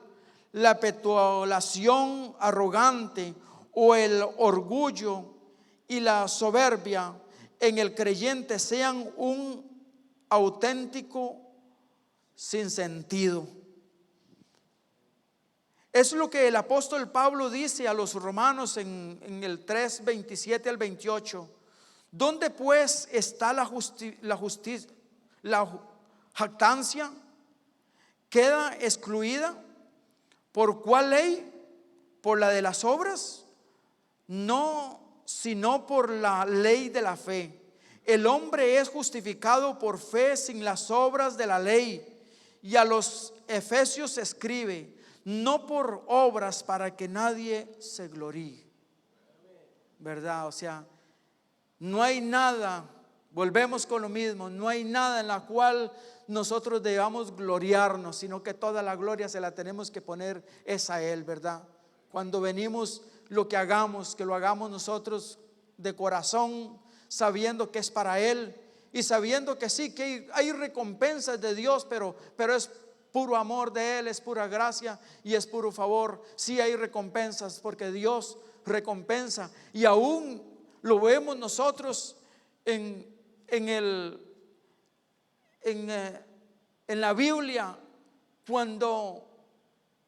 la petulación arrogante o el orgullo y la soberbia en el creyente sean un auténtico sinsentido. Es lo que el apóstol Pablo dice a los romanos en el 3, 27 al 28. ¿Dónde pues está la jactancia? ¿Queda excluida? ¿Por cuál ley? ¿Por la de las obras? No, sino por la ley de la fe. El hombre es justificado por fe sin las obras de la ley. Y a los Efesios se escribe, no por obras para que nadie se gloríe. ¿Verdad? O sea, no hay nada, volvemos con lo mismo, no hay nada en la cual nosotros debamos gloriarnos, sino que toda la gloria se la tenemos que poner es a Él, ¿verdad? Cuando venimos, lo que hagamos, que lo hagamos nosotros de corazón, sabiendo que es para Él y sabiendo que sí, que hay recompensas de Dios, pero es puro amor de Él, es pura gracia y es puro favor. Sí hay recompensas, porque Dios recompensa, y aún lo vemos nosotros en la Biblia, cuando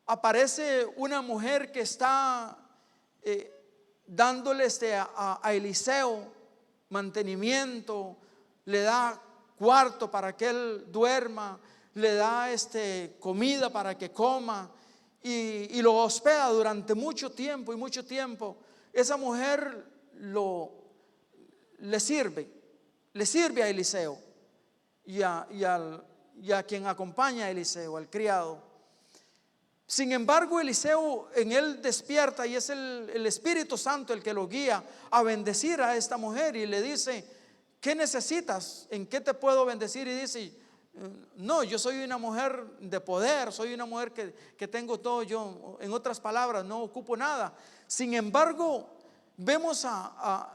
aparece una mujer que está dándole a Eliseo mantenimiento, le da cuarto para que él duerma, le da comida para que coma y lo hospeda durante mucho tiempo y mucho tiempo. Esa mujer le sirve a Eliseo y a quien acompaña a Eliseo, al criado. Sin embargo, Eliseo en él despierta, y es el Espíritu Santo el que lo guía a bendecir a esta mujer, y le dice ¿qué necesitas? ¿En qué te puedo bendecir? Y dice, no, yo soy una mujer de poder, soy una mujer que tengo todo. Yo, en otras palabras, no ocupo nada. Sin embargo, vemos a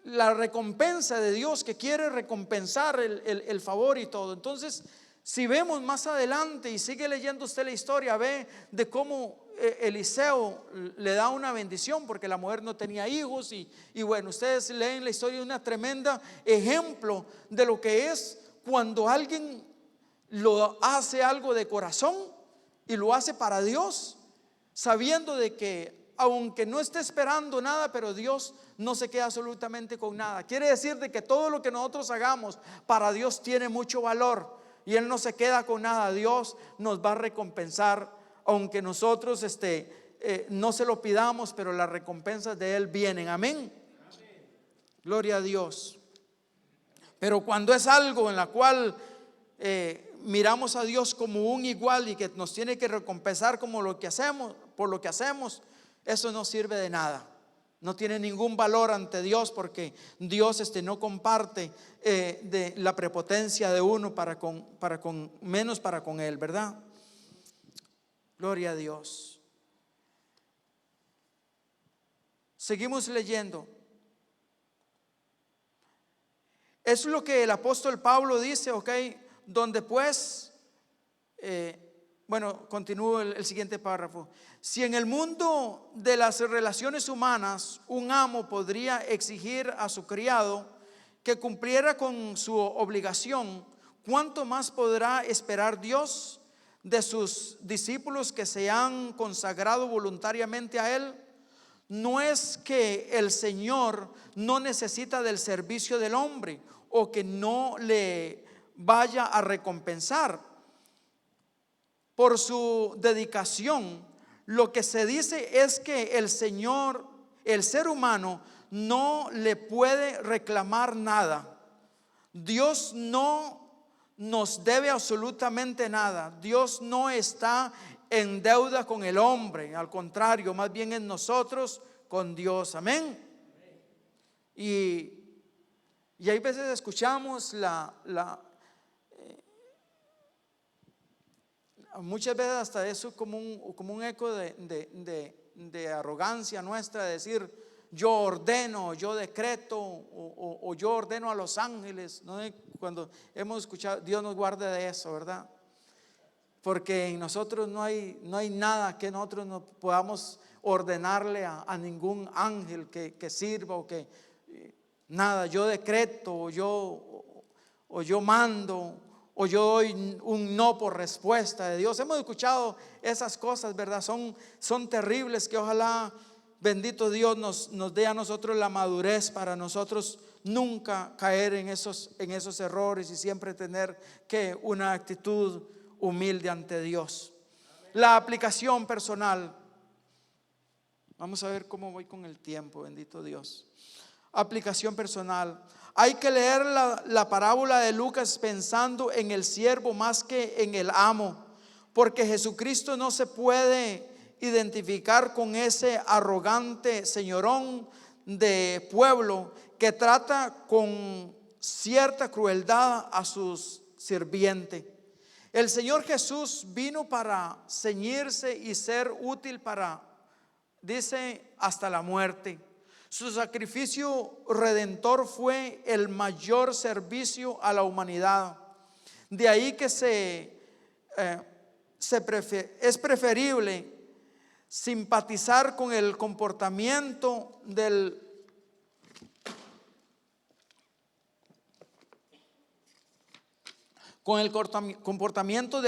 la recompensa de Dios, que quiere recompensar el favor y todo. Entonces, si vemos más adelante y sigue leyendo usted la historia, ve de cómo Eliseo le da una bendición porque la mujer no tenía hijos. Y bueno, ustedes leen la historia de una tremenda ejemplo de lo que es cuando alguien lo hace algo de corazón y lo hace para Dios, sabiendo de que aunque no esté esperando nada, pero Dios no se queda absolutamente con nada. Quiere decir de que todo lo que nosotros hagamos para Dios tiene mucho valor y Él no se queda con nada. Dios nos va a recompensar, aunque nosotros no se lo pidamos, pero las recompensas de Él vienen. Amén. Gloria a Dios. Pero cuando es algo en la cual miramos a Dios como un igual y que nos tiene que recompensar como lo que hacemos, por lo que hacemos, eso no sirve de nada. No tiene ningún valor ante Dios, porque Dios no comparte de la prepotencia de uno menos para con Él, ¿verdad? Gloria a Dios. Seguimos leyendo. Es lo que el apóstol Pablo dice, ok, donde pues, bueno, continúo el siguiente párrafo. Si en el mundo de las relaciones humanas un amo podría exigir a su criado que cumpliera con su obligación, ¿cuánto más podrá esperar Dios de sus discípulos que se han consagrado voluntariamente a Él? No es que el Señor no necesita del servicio del hombre o que no le vaya a recompensar por su dedicación. Lo que se dice es que el Señor, el ser humano, no le puede reclamar nada. Dios no nos debe absolutamente nada. Dios no está en deuda con el hombre, al contrario, más bien en nosotros con Dios. Amén. Y hay veces escuchamos muchas veces hasta eso como un eco de arrogancia nuestra, de decir yo ordeno, yo decreto o yo ordeno a los ángeles, ¿no? Cuando hemos escuchado, Dios nos guarde de eso, ¿verdad? Porque en nosotros no hay nada que nosotros no podamos ordenarle a ningún ángel que sirva o que nada. Yo decreto o yo mando o yo doy un no por respuesta de Dios. Hemos escuchado esas cosas, ¿verdad? Son terribles, que ojalá, bendito Dios, nos dé a nosotros la madurez para nosotros nunca caer en esos errores y siempre tener que una actitud humilde ante Dios. La aplicación personal. Vamos a ver cómo voy con el tiempo, bendito Dios. Aplicación personal. Hay que leer la parábola de Lucas pensando en el siervo más que en el amo, porque Jesucristo no se puede identificar con ese arrogante señorón de pueblo que trata con cierta crueldad a sus sirvientes. El Señor Jesús vino para ceñirse y ser útil para, dice, hasta la muerte. Su sacrificio redentor fue el mayor servicio a la humanidad. De ahí que es preferible simpatizar con el comportamiento del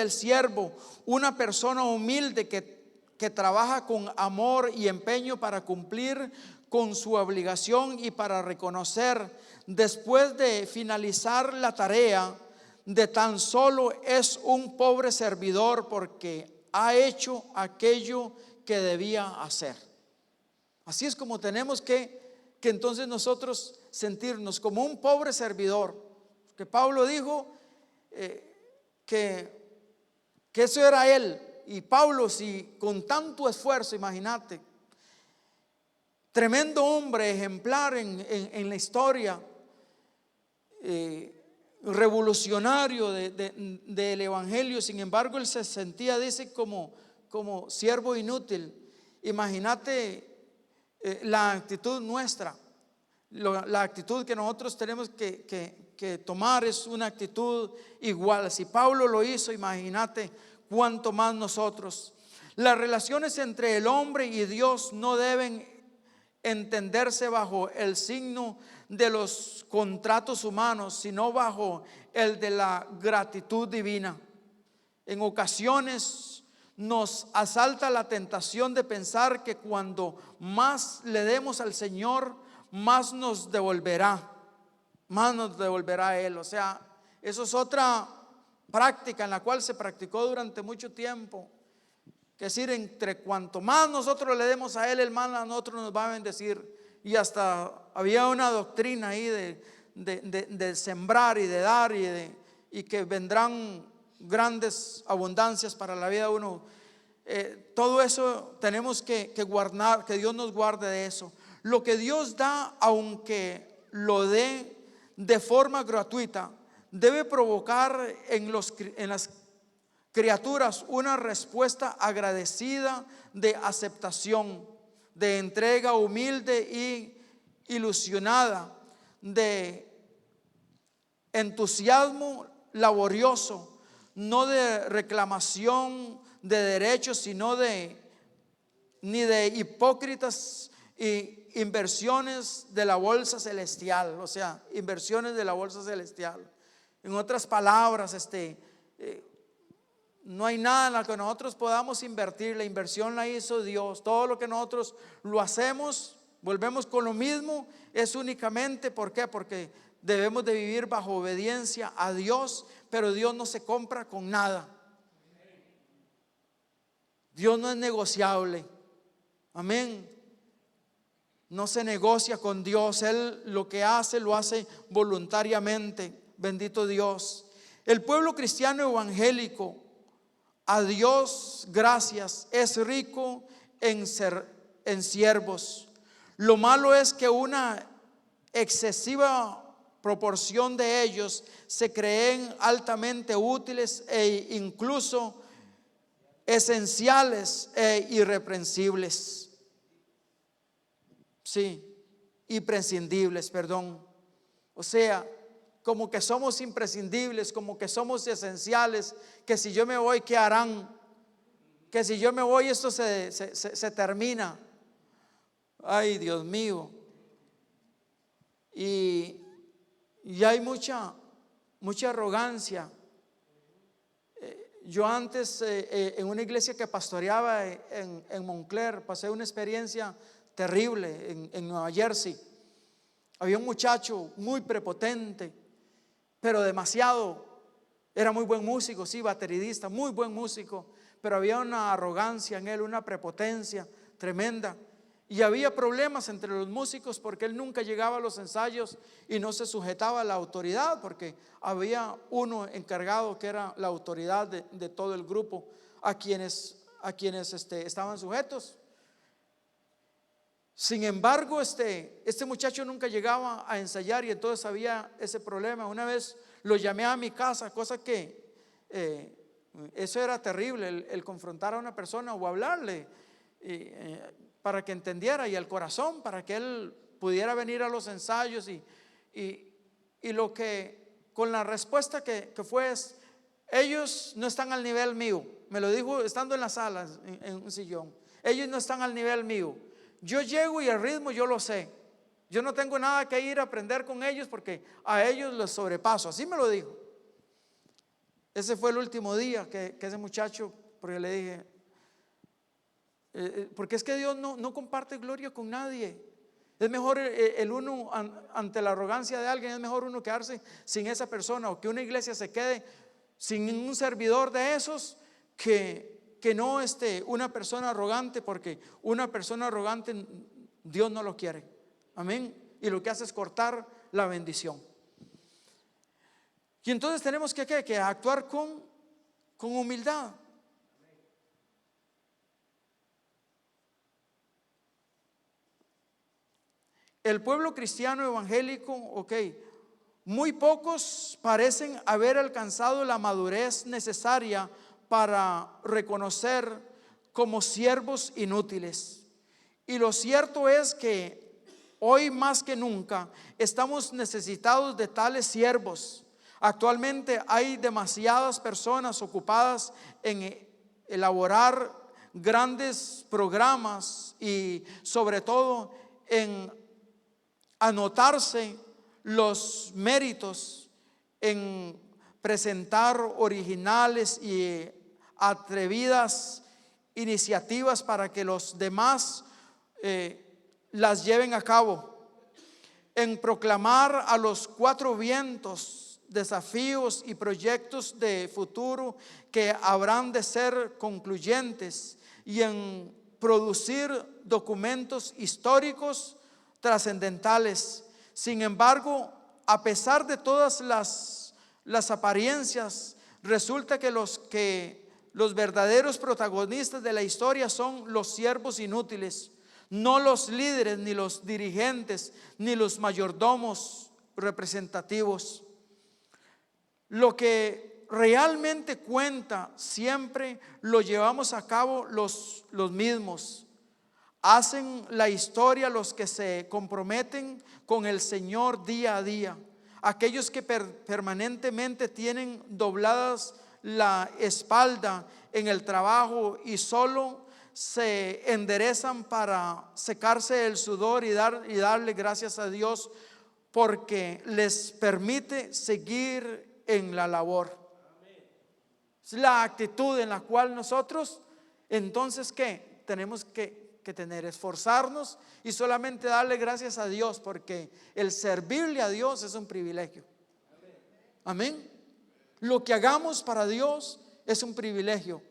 siervo, una persona humilde que trabaja con amor y empeño para cumplir con su obligación y para reconocer, después de finalizar la tarea, de tan solo es un pobre servidor porque ha hecho aquello que debía hacer. Así es como tenemos que entonces nosotros sentirnos como un pobre servidor, que Pablo dijo que eso era él. Y Pablo, si con tanto esfuerzo, imagínate, tremendo hombre ejemplar en la historia, revolucionario del evangelio. Sin embargo, él se sentía, dice, como siervo inútil. Imagínate la actitud nuestra. La actitud que nosotros tenemos que tomar es una actitud igual. Si Pablo lo hizo, imagínate cuánto más nosotros. Las relaciones entre el hombre y Dios no deben entenderse bajo el signo de los contratos humanos, sino bajo el de la gratitud divina. En ocasiones nos asalta la tentación de pensar que cuando más le demos al Señor, más nos devolverá Él. O sea, eso es otra práctica en la cual se practicó durante mucho tiempo. Que es decir, entre cuanto más nosotros le demos a Él, el más a nosotros nos va a bendecir. Y hasta había una doctrina ahí de sembrar y de dar y que vendrán grandes abundancias para la vida de uno. Todo eso tenemos que guardar, que Dios nos guarde de eso. Lo que Dios da, aunque lo dé de forma gratuita, debe provocar en las criaturas una respuesta agradecida de aceptación, de entrega humilde y ilusionada, de entusiasmo laborioso, no de reclamación de derechos, sino ni de hipócritas y inversiones de la bolsa celestial. O sea, inversiones de la bolsa celestial. En otras palabras, no hay nada en la que nosotros podamos invertir. La inversión la hizo Dios. Todo lo que nosotros lo hacemos, volvemos con lo mismo. Es únicamente, ¿por qué? Porque debemos de vivir bajo obediencia a Dios. Pero Dios no se compra con nada. Dios no es negociable. Amén. No se negocia con Dios. Él lo que hace, lo hace voluntariamente. Bendito Dios. El pueblo cristiano evangélico, a Dios gracias, es rico en siervos. Lo malo es que una excesiva proporción de ellos se creen altamente útiles e incluso esenciales e irreprensibles. Sí, imprescindibles, perdón. O sea, como que somos imprescindibles, como que somos esenciales, que si yo me voy, ¿qué harán? Que si yo me voy, esto se termina. Ay, Dios mío. Y hay mucha arrogancia. Yo antes en una iglesia que pastoreaba en Montclair, pasé una experiencia terrible en Nueva Jersey. Había un muchacho muy prepotente, pero demasiado. Era muy buen músico, sí, bateridista, muy buen músico, pero había una arrogancia en él, una prepotencia tremenda. Y había problemas entre los músicos porque él nunca llegaba a los ensayos y no se sujetaba a la autoridad, porque había uno encargado que era la autoridad de todo el grupo, a quienes estaban sujetos. Sin embargo, este muchacho nunca llegaba a ensayar y entonces había ese problema. Una vez lo llamé a mi casa, cosa que eso era terrible, el confrontar a una persona o hablarle para que entendiera, y al corazón, para que él pudiera venir a los ensayos y lo que con la respuesta que fue es: ellos no están al nivel mío. Me lo dijo estando en la sala, en un sillón. Ellos no están al nivel mío. Yo llego y el ritmo yo lo sé. Yo no tengo nada que ir a aprender con ellos porque a ellos los sobrepaso. Así me lo dijo. Ese fue el último día que ese muchacho, porque le dije, porque es que Dios no comparte gloria con nadie. Es mejor el uno ante la arrogancia de alguien, es mejor uno quedarse sin esa persona, o que una iglesia se quede sin un servidor de esos, que no una persona arrogante, porque una persona arrogante Dios no lo quiere. Amén. Y lo que hace es cortar la bendición. Y entonces tenemos que actuar con humildad. El pueblo cristiano evangélico, Muy pocos parecen haber alcanzado la madurez necesaria para reconocer como siervos inútiles. Y lo cierto es que hoy más que nunca estamos necesitados de tales siervos. Actualmente hay demasiadas personas ocupadas en elaborar grandes programas y sobre todo en anotarse los méritos en presentar originales y atrevidas iniciativas para que los demás las lleven a cabo, en proclamar a los cuatro vientos desafíos y proyectos de futuro que habrán de ser concluyentes, y en producir documentos históricos trascendentales. Sin embargo, a pesar de todas las apariencias, resulta que los verdaderos protagonistas de la historia son los siervos inútiles, no los líderes, ni los dirigentes, ni los mayordomos representativos. Lo que realmente cuenta siempre lo llevamos a cabo los mismos. Hacen la historia los que se comprometen con el Señor día a día, aquellos que permanentemente tienen dobladas la espalda en el trabajo y solo se enderezan para secarse el sudor y darle gracias a Dios porque les permite seguir en la labor. Es la actitud en la cual nosotros entonces ¿qué? Tenemos que tener, esforzarnos y solamente darle gracias a Dios, porque el servirle a Dios es un privilegio. Amén. Lo que hagamos para Dios es un privilegio,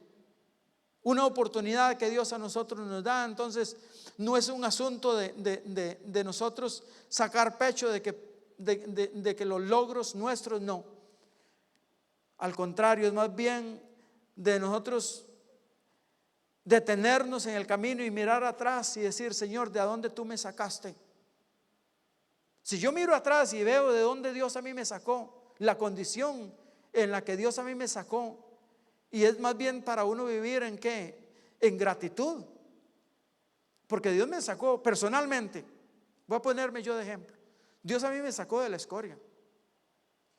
una oportunidad que Dios a nosotros nos da. Entonces no es un asunto de nosotros sacar pecho de que los logros nuestros, no. Al contrario, es más bien de nosotros detenernos en el camino y mirar atrás y decir: Señor, ¿de dónde tú me sacaste? Si yo miro atrás y veo de dónde Dios a mí me sacó, la condición en la que Dios a mí me sacó, y es más bien para uno vivir en ¿qué? En gratitud, porque Dios me sacó personalmente. Voy a ponerme yo de ejemplo. Dios a mí me sacó de la escoria.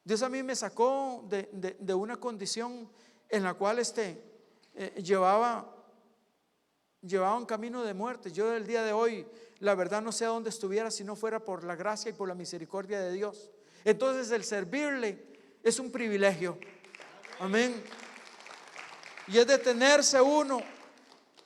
Dios a mí me sacó de una condición en la cual llevaba un camino de muerte. Yo el día de hoy, la verdad, no sé a dónde estuviera si no fuera por la gracia y por la misericordia de Dios. Entonces el servirle es un privilegio. Amén. Y es detenerse uno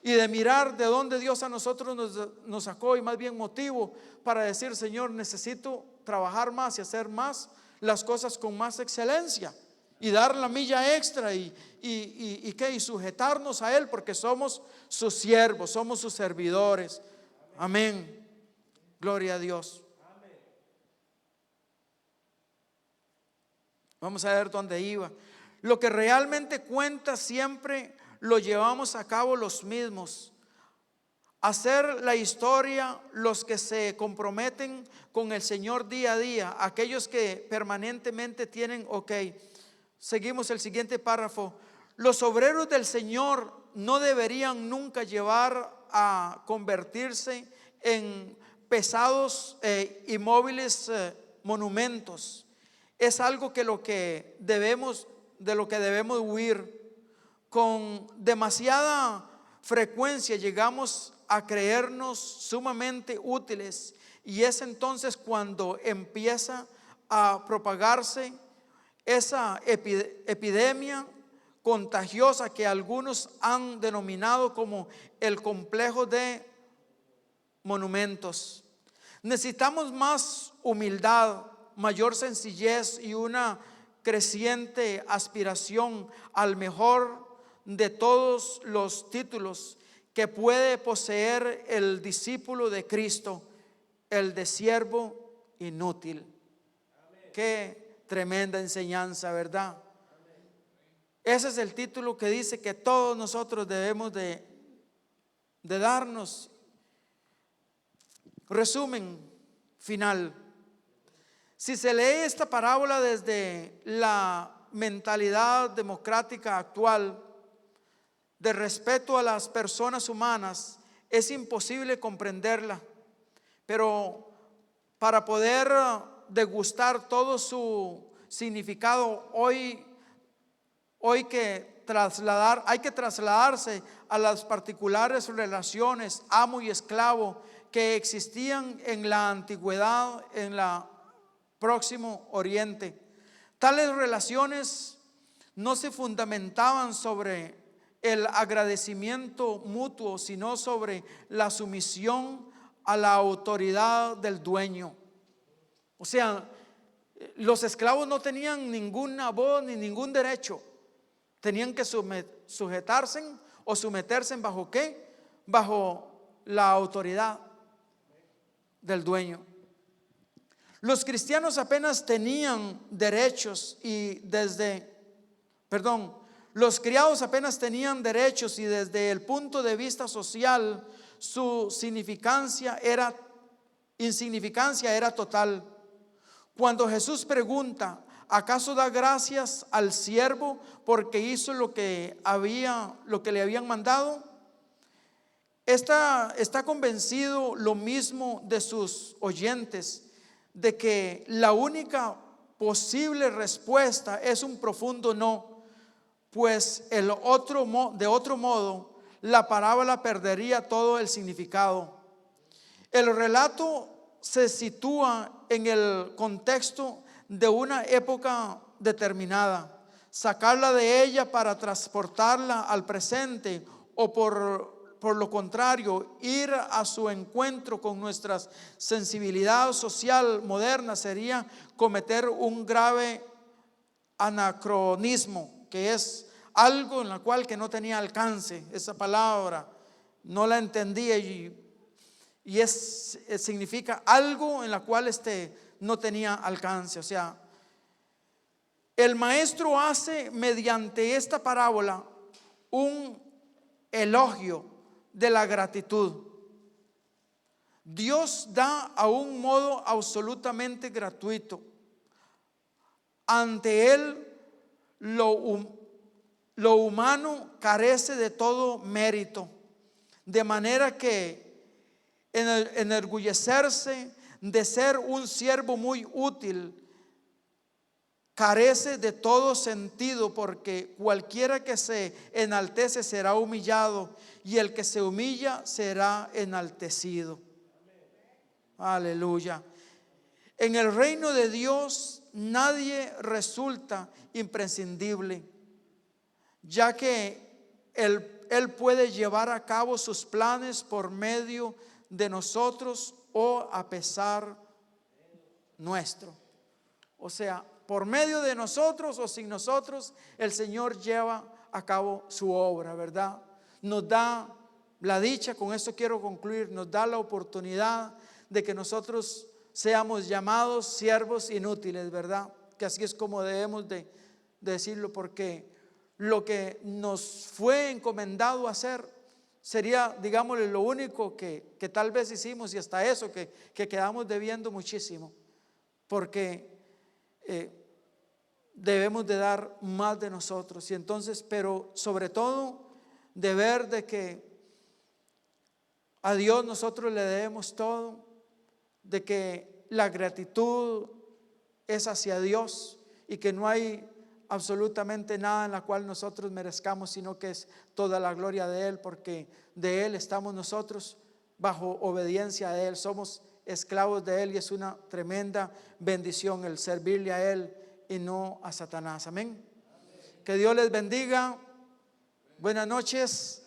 y de mirar de dónde Dios a nosotros nos sacó, y más bien motivo para decir: Señor, necesito trabajar más y hacer más las cosas con más excelencia y dar la milla extra y sujetarnos a Él, porque somos sus siervos, somos sus servidores. Amén. Gloria a Dios. Vamos a ver dónde iba. Lo que realmente cuenta siempre lo llevamos a cabo los mismos. Hacer la historia los que se comprometen con el Señor día a día, aquellos que permanentemente tienen, seguimos el siguiente párrafo. Los obreros del Señor no deberían nunca llevar a convertirse en pesados y móviles monumentos. Es algo de lo que debemos huir. Con demasiada frecuencia llegamos a creernos sumamente útiles, y es entonces cuando empieza a propagarse esa epidemia contagiosa que algunos han denominado como el complejo de monumentos. Necesitamos más humildad, mayor sencillez y una creciente aspiración al mejor de todos los títulos que puede poseer el discípulo de Cristo, el de siervo inútil. Amén. Qué tremenda enseñanza, ¿verdad? Amén. Ese es el título que dice que todos nosotros debemos de darnos. Resumen final: Si se lee esta parábola desde la mentalidad democrática actual de respeto a las personas humanas, es imposible comprenderla. Pero para poder degustar todo su significado, hay que trasladarse a las particulares relaciones amo y esclavo que existían en la antigüedad en la Próximo Oriente. Tales relaciones no se fundamentaban sobre el agradecimiento mutuo, sino sobre la sumisión a la autoridad del dueño. O sea, los esclavos no tenían ninguna voz ni ningún derecho. Tenían que sujetarse o someterse bajo ¿qué? Bajo la autoridad del dueño. Los cristianos apenas tenían derechos los criados apenas tenían derechos y desde el punto de vista social su insignificancia era total. Cuando Jesús pregunta, ¿acaso da gracias al siervo porque hizo lo que le habían mandado? Está convencido lo mismo de sus oyentes, de que la única posible respuesta es un profundo no, pues de otro modo la parábola perdería todo el significado. El relato se sitúa en el contexto de una época determinada. Sacarla de ella para transportarla al presente o por lo contrario, ir a su encuentro con nuestra sensibilidad social moderna sería cometer un grave anacronismo, que es algo en la cual que no tenía alcance. Esa palabra no la entendía y significa algo en la cual no tenía alcance. O sea, el maestro hace mediante esta parábola un elogio de la gratitud. Dios da a un modo absolutamente gratuito. Ante Él lo humano carece de todo mérito, de manera que enorgullecerse de ser un siervo muy útil carece de todo sentido, porque cualquiera que se enaltece será humillado y el que se humilla será enaltecido. Aleluya. En el reino de Dios nadie resulta imprescindible, ya que Él puede llevar a cabo sus planes por medio de nosotros o a pesar nuestro. O sea, por medio de nosotros o sin nosotros, el Señor lleva a cabo su obra, ¿verdad? Nos da la dicha, con esto quiero concluir, nos da la oportunidad de que nosotros seamos llamados siervos inútiles, ¿verdad? Que así es como debemos de decirlo, porque lo que nos fue encomendado hacer sería, digámosle, lo único que tal vez hicimos, y hasta eso que quedamos debiendo muchísimo, porque debemos de dar más de nosotros. Y entonces, pero sobre todo, de ver de que a Dios nosotros le debemos todo, de que la gratitud es hacia Dios y que no hay absolutamente nada en la cual nosotros merezcamos, sino que es toda la gloria de Él, porque de Él estamos nosotros bajo obediencia a Él, somos esclavos de Él y es una tremenda bendición el servirle a Él y no a Satanás. Amén. Que Dios les bendiga. Buenas noches.